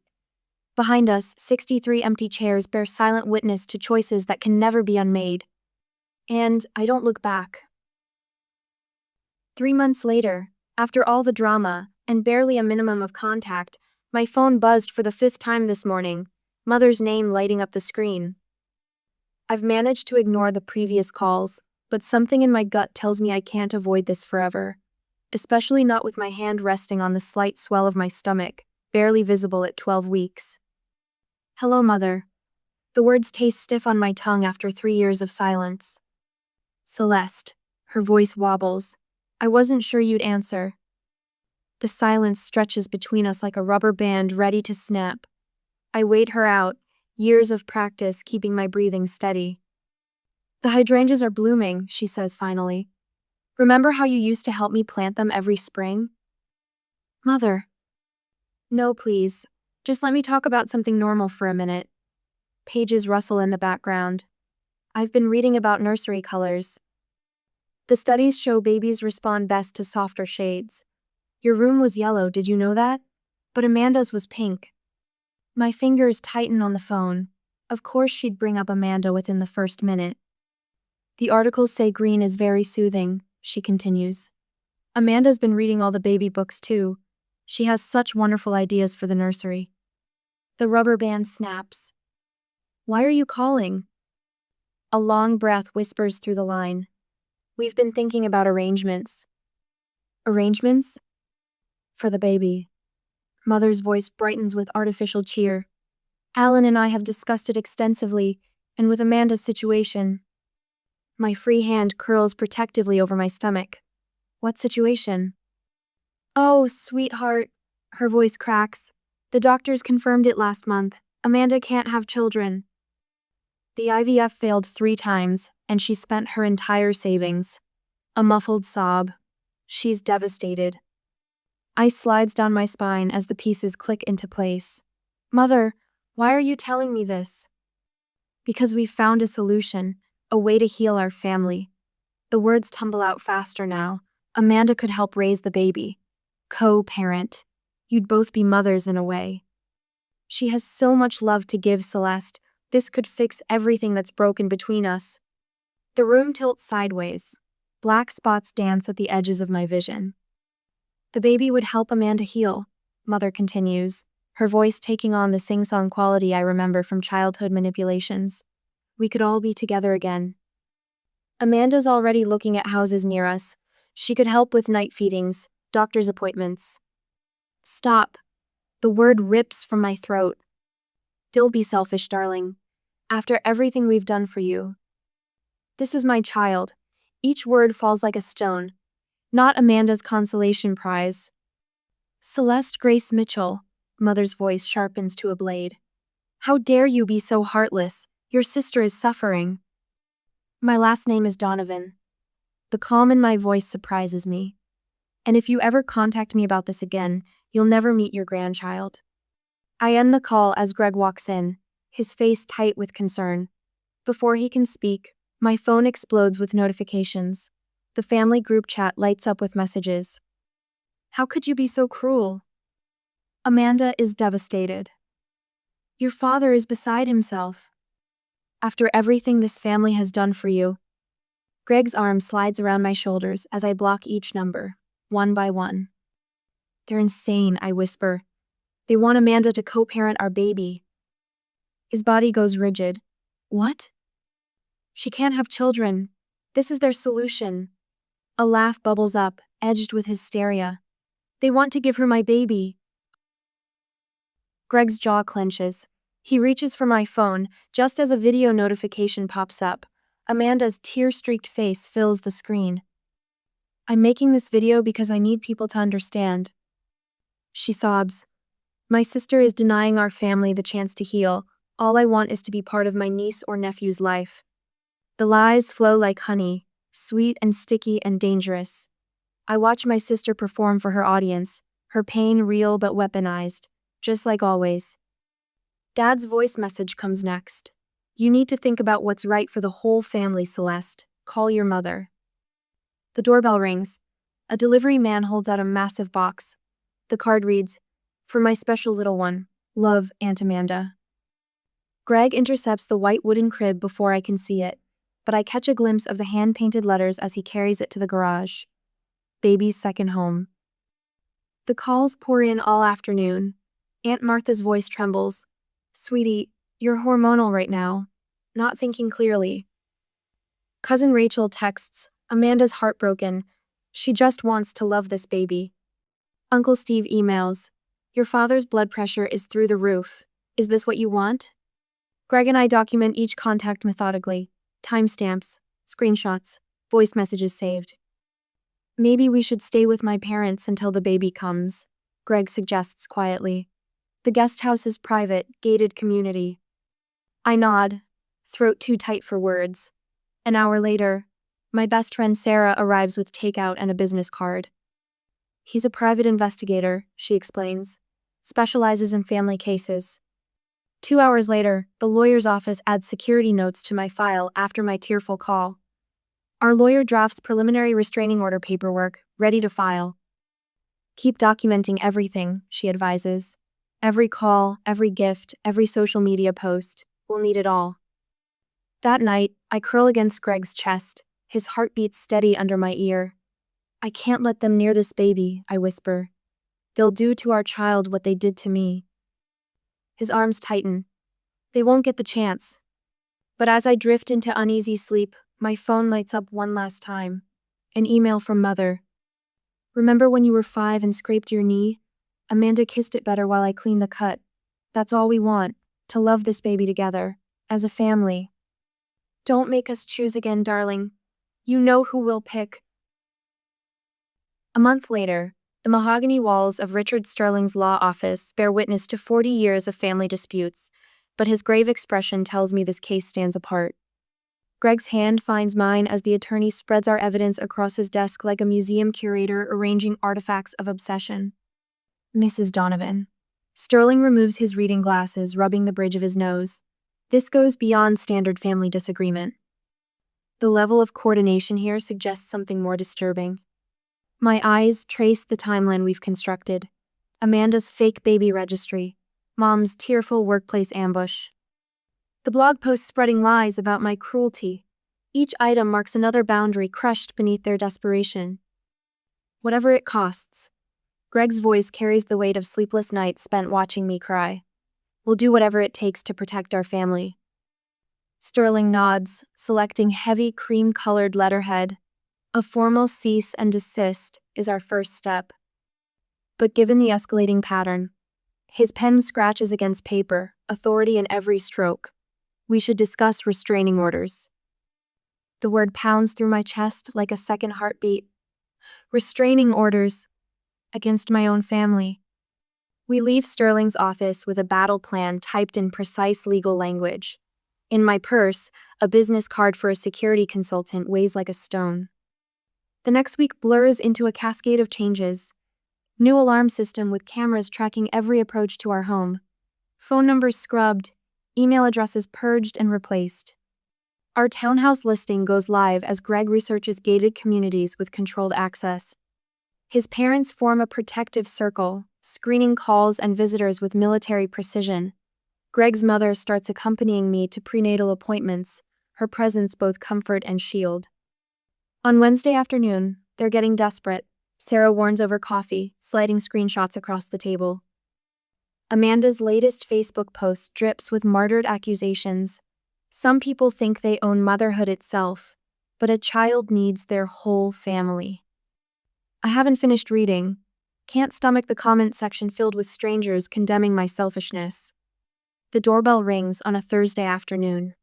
Behind us, 63 empty chairs bear silent witness to choices that can never be unmade. And I don't look back. 3 months later, after all the drama, and barely a minimum of contact, my phone buzzed for the 5th time this morning, Mother's name lighting up the screen. I've managed to ignore the previous calls, but something in my gut tells me I can't avoid this forever, especially not with my hand resting on the slight swell of my stomach, barely visible at 12 weeks. Hello, Mother. The words taste stiff on my tongue after 3 years of silence. Celeste. Her voice wobbles. I wasn't sure you'd answer. The silence stretches between us like a rubber band ready to snap. I wait her out, years of practice keeping my breathing steady. The hydrangeas are blooming, she says finally. Remember how you used to help me plant them every spring? Mother. No, please. Just let me talk about something normal for a minute. Pages rustle in the background. I've been reading about nursery colors. The studies show babies respond best to softer shades. Your room was yellow, did you know that? But Amanda's was pink. My fingers tighten on the phone. Of course she'd bring up Amanda within the first minute. The articles say green is very soothing, she continues. Amanda's been reading all the baby books too. She has such wonderful ideas for the nursery. The rubber band snaps. Why are you calling? A long breath whispers through the line. We've been thinking about arrangements. Arrangements? For the baby. Mother's voice brightens with artificial cheer. Alan and I have discussed it extensively, and with Amanda's situation. My free hand curls protectively over my stomach. What situation? Oh, sweetheart. Her voice cracks. The doctors confirmed it last month. Amanda can't have children. The IVF failed 3 times, and she spent her entire savings. A muffled sob. She's devastated. Ice slides down my spine as the pieces click into place. Mother, why are you telling me this? Because we've found a solution, a way to heal our family. The words tumble out faster now. Amanda could help raise the baby. Co-parent. You'd both be mothers in a way. She has so much love to give, Celeste. This could fix everything that's broken between us. The room tilts sideways. Black spots dance at the edges of my vision. The baby would help Amanda heal, Mother continues, her voice taking on the sing-song quality I remember from childhood manipulations. We could all be together again. Amanda's already looking at houses near us. She could help with night feedings, doctor's appointments. Stop. The word rips from my throat. Don't be selfish, darling. After everything we've done for you. This is my child. Each word falls like a stone. Not Amanda's consolation prize. Celeste Grace Mitchell, Mother's voice sharpens to a blade. How dare you be so heartless? Your sister is suffering. My last name is Donovan. The calm in my voice surprises me. And if you ever contact me about this again, you'll never meet your grandchild. I end the call as Greg walks in, his face tight with concern. Before he can speak, my phone explodes with notifications. The family group chat lights up with messages. How could you be so cruel? Amanda is devastated. Your father is beside himself. After everything this family has done for you. Greg's arm slides around my shoulders as I block each number, one by one. They're insane, I whisper. They want Amanda to co-parent our baby. His body goes rigid. What? She can't have children. This is their solution. A laugh bubbles up, edged with hysteria. They want to give her my baby. Greg's jaw clenches. He reaches for my phone, just as a video notification pops up. Amanda's tear-streaked face fills the screen. I'm making this video because I need people to understand. She sobs. My sister is denying our family the chance to heal. All I want is to be part of my niece or nephew's life. The lies flow like honey, sweet and sticky and dangerous. I watch my sister perform for her audience, her pain real but weaponized, just like always. Dad's voice message comes next. You need to think about what's right for the whole family, Celeste. Call your mother. The doorbell rings. A delivery man holds out a massive box. The card reads, For my special little one. Love, Aunt Amanda. Greg intercepts the white wooden crib before I can see it, but I catch a glimpse of the hand-painted letters as he carries it to the garage. Baby's second home. The calls pour in all afternoon. Aunt Martha's voice trembles. Sweetie, you're hormonal right now. Not thinking clearly. Cousin Rachel texts, Amanda's heartbroken. She just wants to love this baby. Uncle Steve emails, Your father's blood pressure is through the roof. Is this what you want? Greg and I document each contact methodically. Timestamps, screenshots, voice messages saved. Maybe we should stay with my parents until the baby comes, Greg suggests quietly. The guest house is private, gated community. I nod, throat too tight for words. An hour later, my best friend Sarah arrives with takeout and a business card. He's a private investigator, she explains, specializes in family cases. 2 hours later, the lawyer's office adds security notes to my file after my tearful call. Our lawyer drafts preliminary restraining order paperwork, ready to file. Keep documenting everything, she advises. Every call, every gift, every social media post. We'll need it all. That night, I curl against Greg's chest, his heartbeat steady under my ear. I can't let them near this baby, I whisper. They'll do to our child what they did to me. His arms tighten. They won't get the chance. But as I drift into uneasy sleep, my phone lights up one last time. An email from Mother. Remember when you were 5 and scraped your knee? Amanda kissed it better while I cleaned the cut. That's all we want, to love this baby together, as a family. Don't make us choose again, darling. You know who we'll pick. A month later, The mahogany walls of Richard Sterling's law office bear witness to 40 years of family disputes, but his grave expression tells me this case stands apart. Greg's hand finds mine as the attorney spreads our evidence across his desk like a museum curator arranging artifacts of obsession. Mrs. Donovan. Sterling removes his reading glasses, rubbing the bridge of his nose. This goes beyond standard family disagreement. The level of coordination here suggests something more disturbing. My eyes trace the timeline we've constructed. Amanda's fake baby registry. Mom's tearful workplace ambush. The blog posts spreading lies about my cruelty. Each item marks another boundary crushed beneath their desperation. Whatever it costs. Greg's voice carries the weight of sleepless nights spent watching me cry. We'll do whatever it takes to protect our family. Sterling nods, selecting heavy cream-colored letterhead. A formal cease and desist is our first step. But given the escalating pattern, his pen scratches against paper, authority in every stroke. We should discuss restraining orders. The word pounds through my chest like a second heartbeat. Restraining orders against my own family. We leave Sterling's office with a battle plan typed in precise legal language. In my purse, a business card for a security consultant weighs like a stone. The next week blurs into a cascade of changes. New alarm system with cameras tracking every approach to our home. Phone numbers scrubbed, email addresses purged and replaced. Our townhouse listing goes live as Greg researches gated communities with controlled access. His parents form a protective circle, screening calls and visitors with military precision. Greg's mother starts accompanying me to prenatal appointments, her presence both comfort and shield. On Wednesday afternoon, they're getting desperate. Sarah warns over coffee, sliding screenshots across the table. Amanda's latest Facebook post drips with martyred accusations. Some people think they own motherhood itself, but a child needs their whole family. I haven't finished reading. Can't stomach the comment section filled with strangers condemning my selfishness. The doorbell rings on a Thursday afternoon.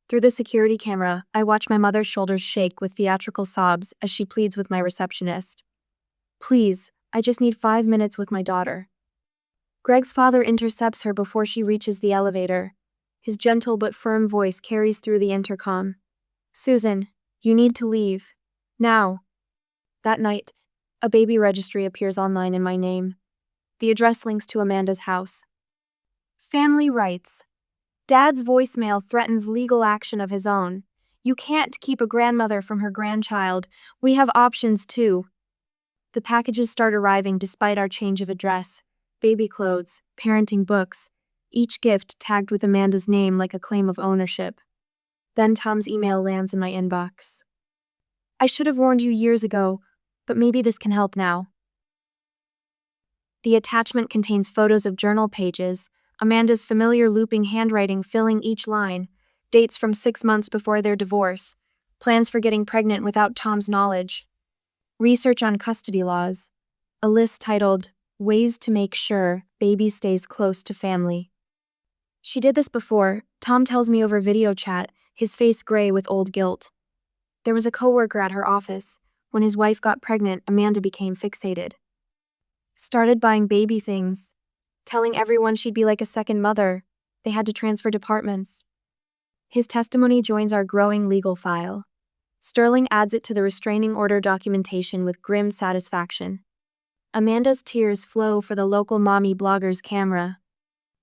Through the security camera, I watch my mother's shoulders shake with theatrical sobs as she pleads with my receptionist. Please, I just need 5 minutes with my daughter. Greg's father intercepts her before she reaches the elevator. His gentle but firm voice carries through the intercom. Susan, you need to leave. Now. That night, a baby registry appears online in my name. The address links to Amanda's house. Family rights. Dad's voicemail threatens legal action of his own. You can't keep a grandmother from her grandchild. We have options too. The packages start arriving despite our change of address. Baby clothes, parenting books, each gift tagged with Amanda's name like a claim of ownership. Then Tom's email lands in my inbox. I should have warned you years ago, but maybe this can help now. The attachment contains photos of journal pages, Amanda's familiar looping handwriting filling each line, dates from 6 months before their divorce, plans for getting pregnant without Tom's knowledge, research on custody laws, a list titled, Ways to Make Sure Baby Stays Close to Family. She did this before, Tom tells me over video chat, his face gray with old guilt. There was a coworker at her office. When his wife got pregnant, Amanda became fixated. Started buying baby things, telling everyone she'd be like a second mother. They had to transfer departments. His testimony joins our growing legal file. Sterling adds it to the restraining order documentation with grim satisfaction. Amanda's tears flow for the local mommy blogger's camera.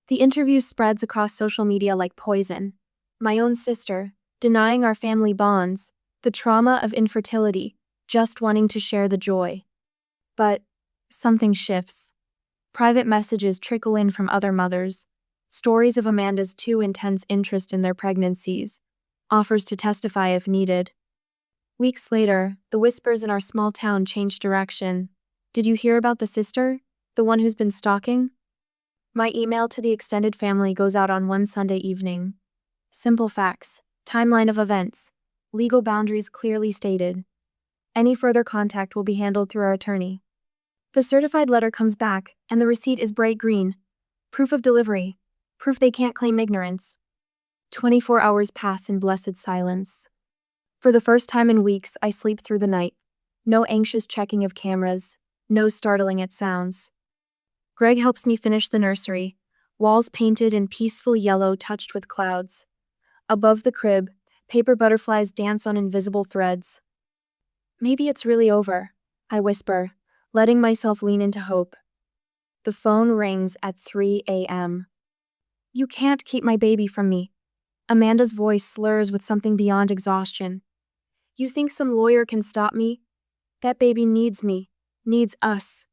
The interview spreads across social media like poison. My own sister, denying our family bonds, the trauma of infertility, just wanting to share the joy. But something shifts. Private messages trickle in from other mothers, stories of Amanda's too intense interest in their pregnancies, offers to testify if needed. Weeks later, the whispers in our small town change direction. Did you hear about the sister? The one who's been stalking? My email to the extended family goes out on one Sunday evening. Simple facts, timeline of events, legal boundaries clearly stated. Any further contact will be handled through our attorney. The certified letter comes back, and the receipt is bright green. Proof of delivery. Proof they can't claim ignorance. 24 hours pass in blessed silence. For the first time in weeks, I sleep through the night. No anxious checking of cameras. No startling it sounds. Greg helps me finish the nursery, walls painted in peaceful yellow touched with clouds. Above the crib, paper butterflies dance on invisible threads. Maybe it's really over, I whisper, letting myself lean into hope. The phone rings at 3 a.m. You can't keep my baby from me. Amanda's voice slurs with something beyond exhaustion. You think some lawyer can stop me? That baby needs me, needs us.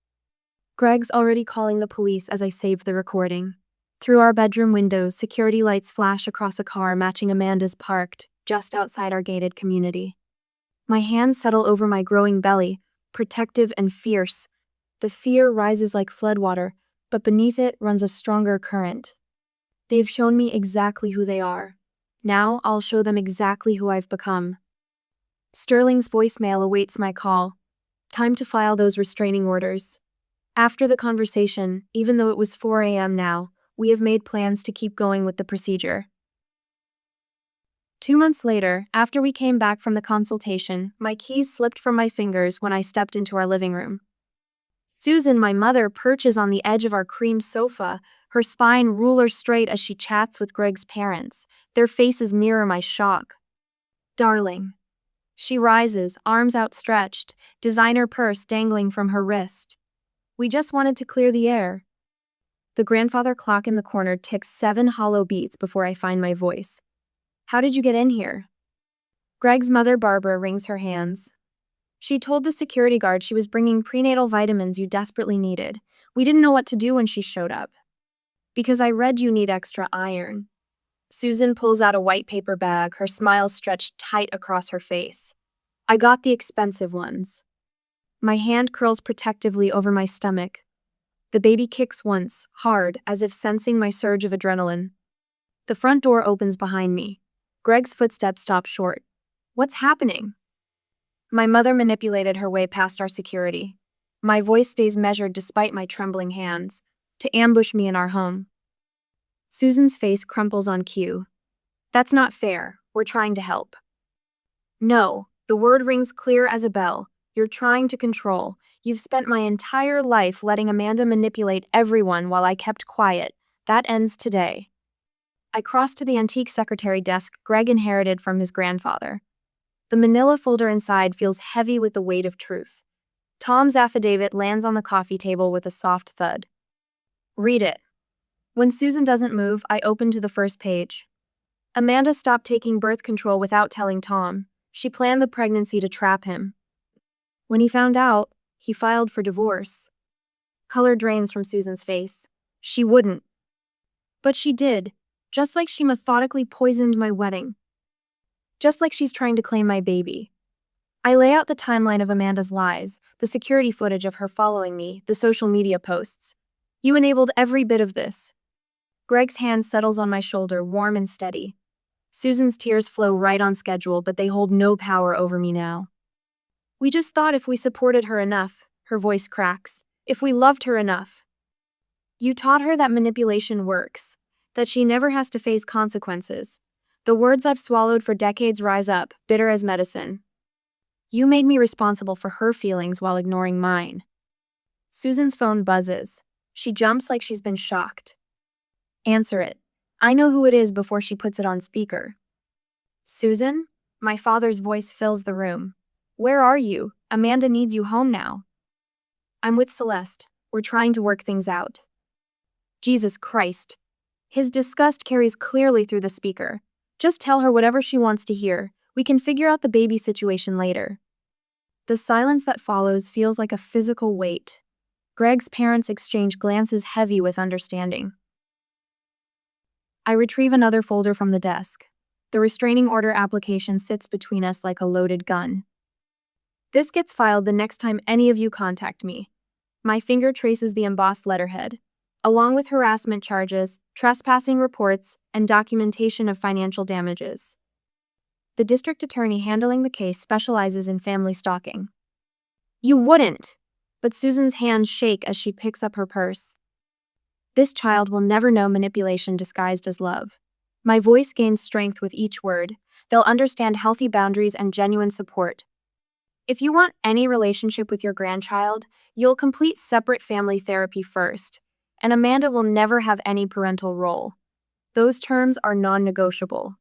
Greg's already calling the police as I save the recording. Through our bedroom windows, security lights flash across a car matching Amanda's parked just outside our gated community. My hands settle over my growing belly, protective and fierce. The fear rises like floodwater, but beneath it runs a stronger current. They've shown me exactly who they are. Now I'll show them exactly who I've become. Sterling's voicemail awaits my call. Time to file those restraining orders. After the conversation, even though it was 4 a.m. now, we have made plans to keep going with the procedure. 2 months later, after we came back from the consultation, my keys slipped from my fingers when I stepped into our living room. Susan, my mother, perches on the edge of our cream sofa, her spine ruler straight as she chats with Greg's parents. Their faces mirror my shock. Darling. She rises, arms outstretched, designer purse dangling from her wrist. We just wanted to clear the air. The grandfather clock in the corner ticks 7 hollow beats before I find my voice. How did you get in here? Greg's mother, Barbara, wrings her hands. She told the security guard she was bringing prenatal vitamins you desperately needed. We didn't know what to do when she showed up. Because I read you need extra iron. Susan pulls out a white paper bag, her smile stretched tight across her face. I got the expensive ones. My hand curls protectively over my stomach. The baby kicks once, hard, as if sensing my surge of adrenaline. The front door opens behind me. Greg's footsteps stop short. What's happening? My mother manipulated her way past our security. My voice stays measured despite my trembling hands, to ambush me in our home. Susan's face crumples on cue. That's not fair. We're trying to help. No, the word rings clear as a bell. You're trying to control. You've spent my entire life letting Amanda manipulate everyone while I kept quiet. That ends today. I cross to the antique secretary desk Greg inherited from his grandfather. The manila folder inside feels heavy with the weight of truth. Tom's affidavit lands on the coffee table with a soft thud. Read it. When Susan doesn't move, I open to the first page. Amanda stopped taking birth control without telling Tom. She planned the pregnancy to trap him. When he found out, he filed for divorce. Color drains from Susan's face. She wouldn't. But she did, just like she methodically poisoned my wedding. Just like she's trying to claim my baby. I lay out the timeline of Amanda's lies, the security footage of her following me, the social media posts. You enabled every bit of this. Greg's hand settles on my shoulder, warm and steady. Susan's tears flow right on schedule, but they hold no power over me now. We just thought if we supported her enough, her voice cracks, if we loved her enough. You taught her that manipulation works, that she never has to face consequences. The words I've swallowed for decades rise up, bitter as medicine. You made me responsible for her feelings while ignoring mine. Susan's phone buzzes. She jumps like she's been shocked. Answer it. I know who it is before she puts it on speaker. Susan? My father's voice fills the room. Where are you? Amanda needs you home now. I'm with Celeste. We're trying to work things out. Jesus Christ. His disgust carries clearly through the speaker. Just tell her whatever she wants to hear. We can figure out the baby situation later. The silence that follows feels like a physical weight. Greg's parents exchange glances heavy with understanding. I retrieve another folder from the desk. The restraining order application sits between us like a loaded gun. This gets filed the next time any of you contact me. My finger traces the embossed letterhead, along with harassment charges, trespassing reports, and documentation of financial damages. The district attorney handling the case specializes in family stalking. You wouldn't! But Susan's hands shake as she picks up her purse. This child will never know manipulation disguised as love. My voice gains strength with each word. They'll understand healthy boundaries and genuine support. If you want any relationship with your grandchild, you'll complete separate family therapy first, and Amanda will never have any parental role. Those terms are non-negotiable.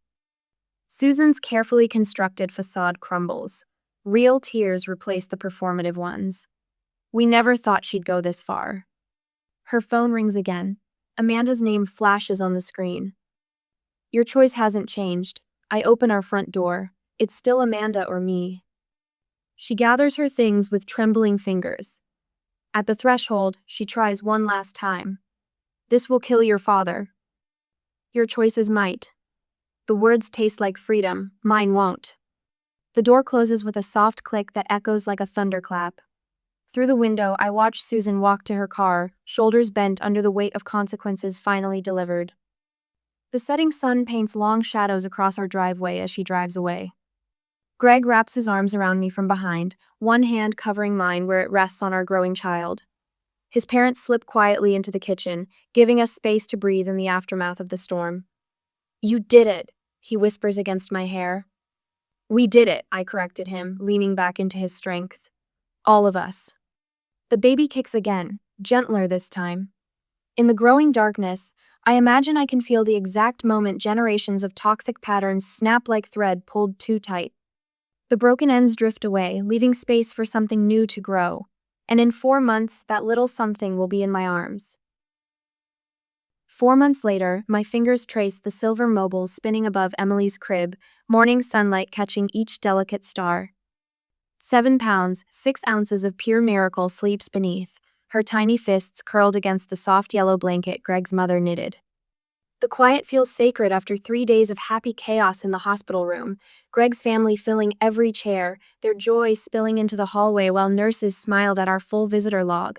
Susan's carefully constructed facade crumbles. Real tears replace the performative ones. We never thought she'd go this far. Her phone rings again. Amanda's name flashes on the screen. Your choice hasn't changed. I open our front door. It's still Amanda or me. She gathers her things with trembling fingers. At the threshold, she tries one last time. This will kill your father. Your choices might. The words taste like freedom, mine won't. The door closes with a soft click that echoes like a thunderclap. Through the window, I watch Susan walk to her car, shoulders bent under the weight of consequences finally delivered. The setting sun paints long shadows across our driveway as she drives away. Greg wraps his arms around me from behind, one hand covering mine where it rests on our growing child. His parents slip quietly into the kitchen, giving us space to breathe in the aftermath of the storm. You did it, he whispers against my hair. We did it, I corrected him, leaning back into his strength. All of us. The baby kicks again, gentler this time. In the growing darkness, I imagine I can feel the exact moment generations of toxic patterns snap like thread pulled too tight. The broken ends drift away, leaving space for something new to grow. And in 4 months, that little something will be in my arms. 4 months later, my fingers trace the silver mobile spinning above Emily's crib, morning sunlight catching each delicate star. 7 pounds, 6 ounces of pure miracle sleeps beneath, her tiny fists curled against the soft yellow blanket Greg's mother knitted. The quiet feels sacred after 3 days of happy chaos in the hospital room, Greg's family filling every chair, their joy spilling into the hallway while nurses smiled at our full visitor log.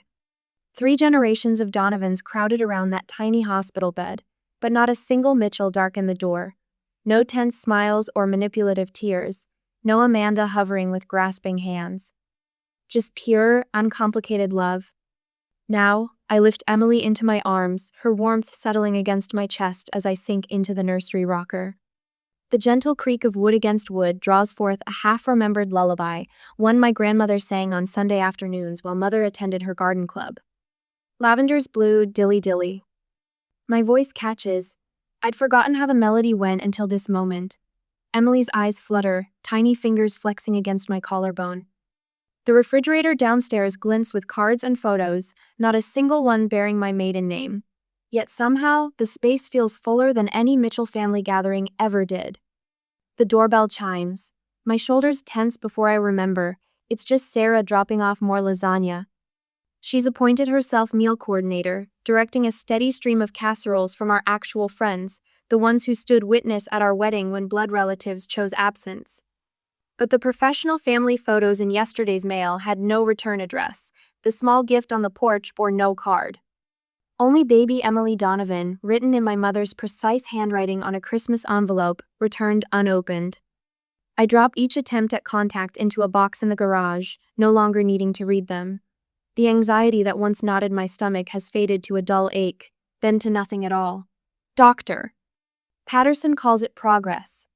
3 generations of Donovans crowded around that tiny hospital bed, but not a single Mitchell darkened the door. No tense smiles or manipulative tears, no Amanda hovering with grasping hands. Just pure, uncomplicated love. Now, I lift Emily into my arms, her warmth settling against my chest as I sink into the nursery rocker. The gentle creak of wood against wood draws forth a half-remembered lullaby, one my grandmother sang on Sunday afternoons while Mother attended her garden club. Lavender's blue, dilly-dilly. My voice catches. I'd forgotten how the melody went until this moment. Emily's eyes flutter, tiny fingers flexing against my collarbone. The refrigerator downstairs glints with cards and photos, not a single one bearing my maiden name. Yet somehow, the space feels fuller than any Mitchell family gathering ever did. The doorbell chimes. My shoulders tense before I remember. It's just Sarah dropping off more lasagna. She's appointed herself meal coordinator, directing a steady stream of casseroles from our actual friends, the ones who stood witness at our wedding when blood relatives chose absence. But the professional family photos in yesterday's mail had no return address. The small gift on the porch bore no card. Only baby Emily Donovan, written in my mother's precise handwriting on a Christmas envelope, returned unopened. I drop each attempt at contact into a box in the garage, no longer needing to read them. The anxiety that once knotted my stomach has faded to a dull ache, then to nothing at all. Doctor. Patterson calls it progress.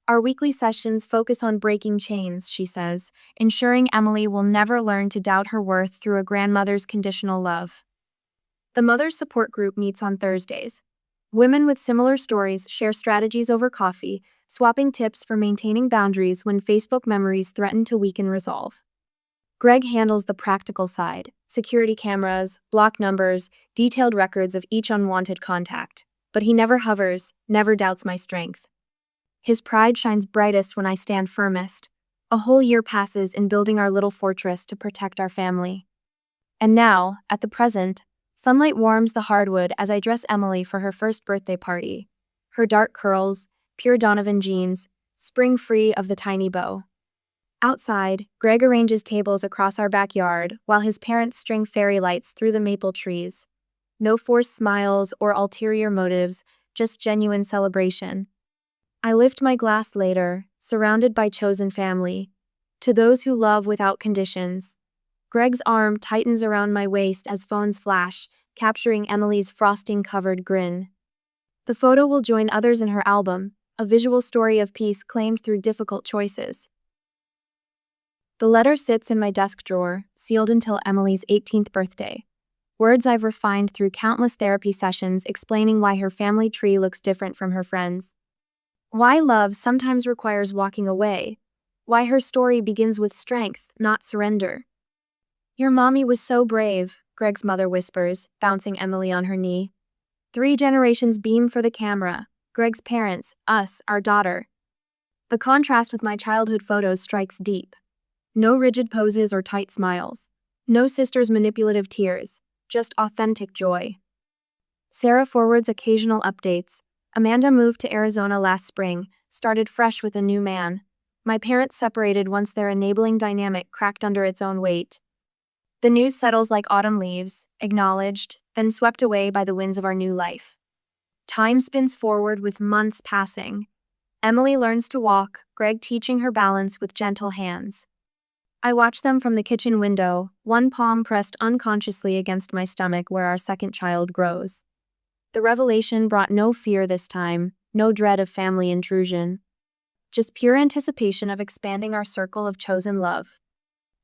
Our weekly sessions focus on breaking chains, she says, ensuring Emily will never learn to doubt her worth through a grandmother's conditional love. The Mother's Support Group meets on Thursdays. Women with similar stories share strategies over coffee, swapping tips for maintaining boundaries when Facebook memories threaten to weaken resolve. Greg handles the practical side, security cameras, block numbers, detailed records of each unwanted contact. But he never hovers, never doubts my strength. His pride shines brightest when I stand firmest. A whole year passes in building our little fortress to protect our family. And now, at the present, sunlight warms the hardwood as I dress Emily for her first birthday party. Her dark curls, pure Donovan jeans, spring free of the tiny bow. Outside, Greg arranges tables across our backyard while his parents string fairy lights through the maple trees. No forced smiles or ulterior motives, just genuine celebration. I lift my glass later, surrounded by chosen family. To those who love without conditions. Greg's arm tightens around my waist as phones flash, capturing Emily's frosting-covered grin. The photo will join others in her album, a visual story of peace claimed through difficult choices. The letter sits in my desk drawer, sealed until Emily's 18th birthday. Words I've refined through countless therapy sessions explaining why her family tree looks different from her friends. Why love sometimes requires walking away. Why her story begins with strength, not surrender. Your mommy was so brave, Greg's mother whispers, bouncing Emily on her knee. 3 generations beam for the camera. Greg's parents, us, our daughter. The contrast with my childhood photos strikes deep. No rigid poses or tight smiles. No sister's manipulative tears. Just authentic joy. Sarah forwards occasional updates. Amanda moved to Arizona last spring, started fresh with a new man. My parents separated once their enabling dynamic cracked under its own weight. The news settles like autumn leaves, acknowledged, then swept away by the winds of our new life. Time spins forward with months passing. Emily learns to walk, Greg teaching her balance with gentle hands. I watch them from the kitchen window, one palm pressed unconsciously against my stomach where our second child grows. The revelation brought no fear this time, no dread of family intrusion. Just pure anticipation of expanding our circle of chosen love.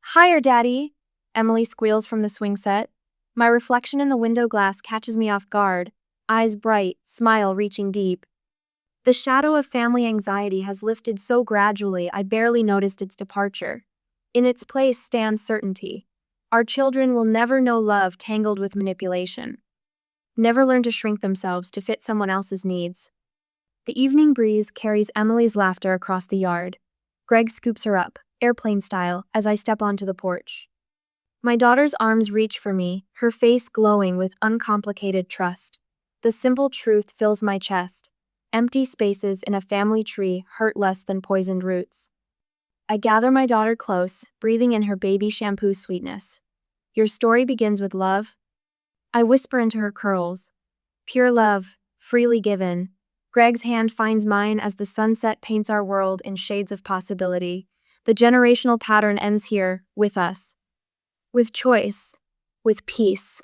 "Higher, Daddy!" Emily squeals from the swing set. My reflection in the window glass catches me off guard, eyes bright, smile reaching deep. The shadow of family anxiety has lifted so gradually I barely noticed its departure. In its place stands certainty. Our children will never know love tangled with manipulation. Never learn to shrink themselves to fit someone else's needs. The evening breeze carries Emily's laughter across the yard. Greg scoops her up, airplane style, as I step onto the porch. My daughter's arms reach for me, her face glowing with uncomplicated trust. The simple truth fills my chest. Empty spaces in a family tree hurt less than poisoned roots. I gather my daughter close, breathing in her baby shampoo sweetness. "Your story begins with love?" I whisper into her curls. "Pure love, freely given." Greg's hand finds mine as the sunset paints our world in shades of possibility. The generational pattern ends here, with us. With choice. With peace.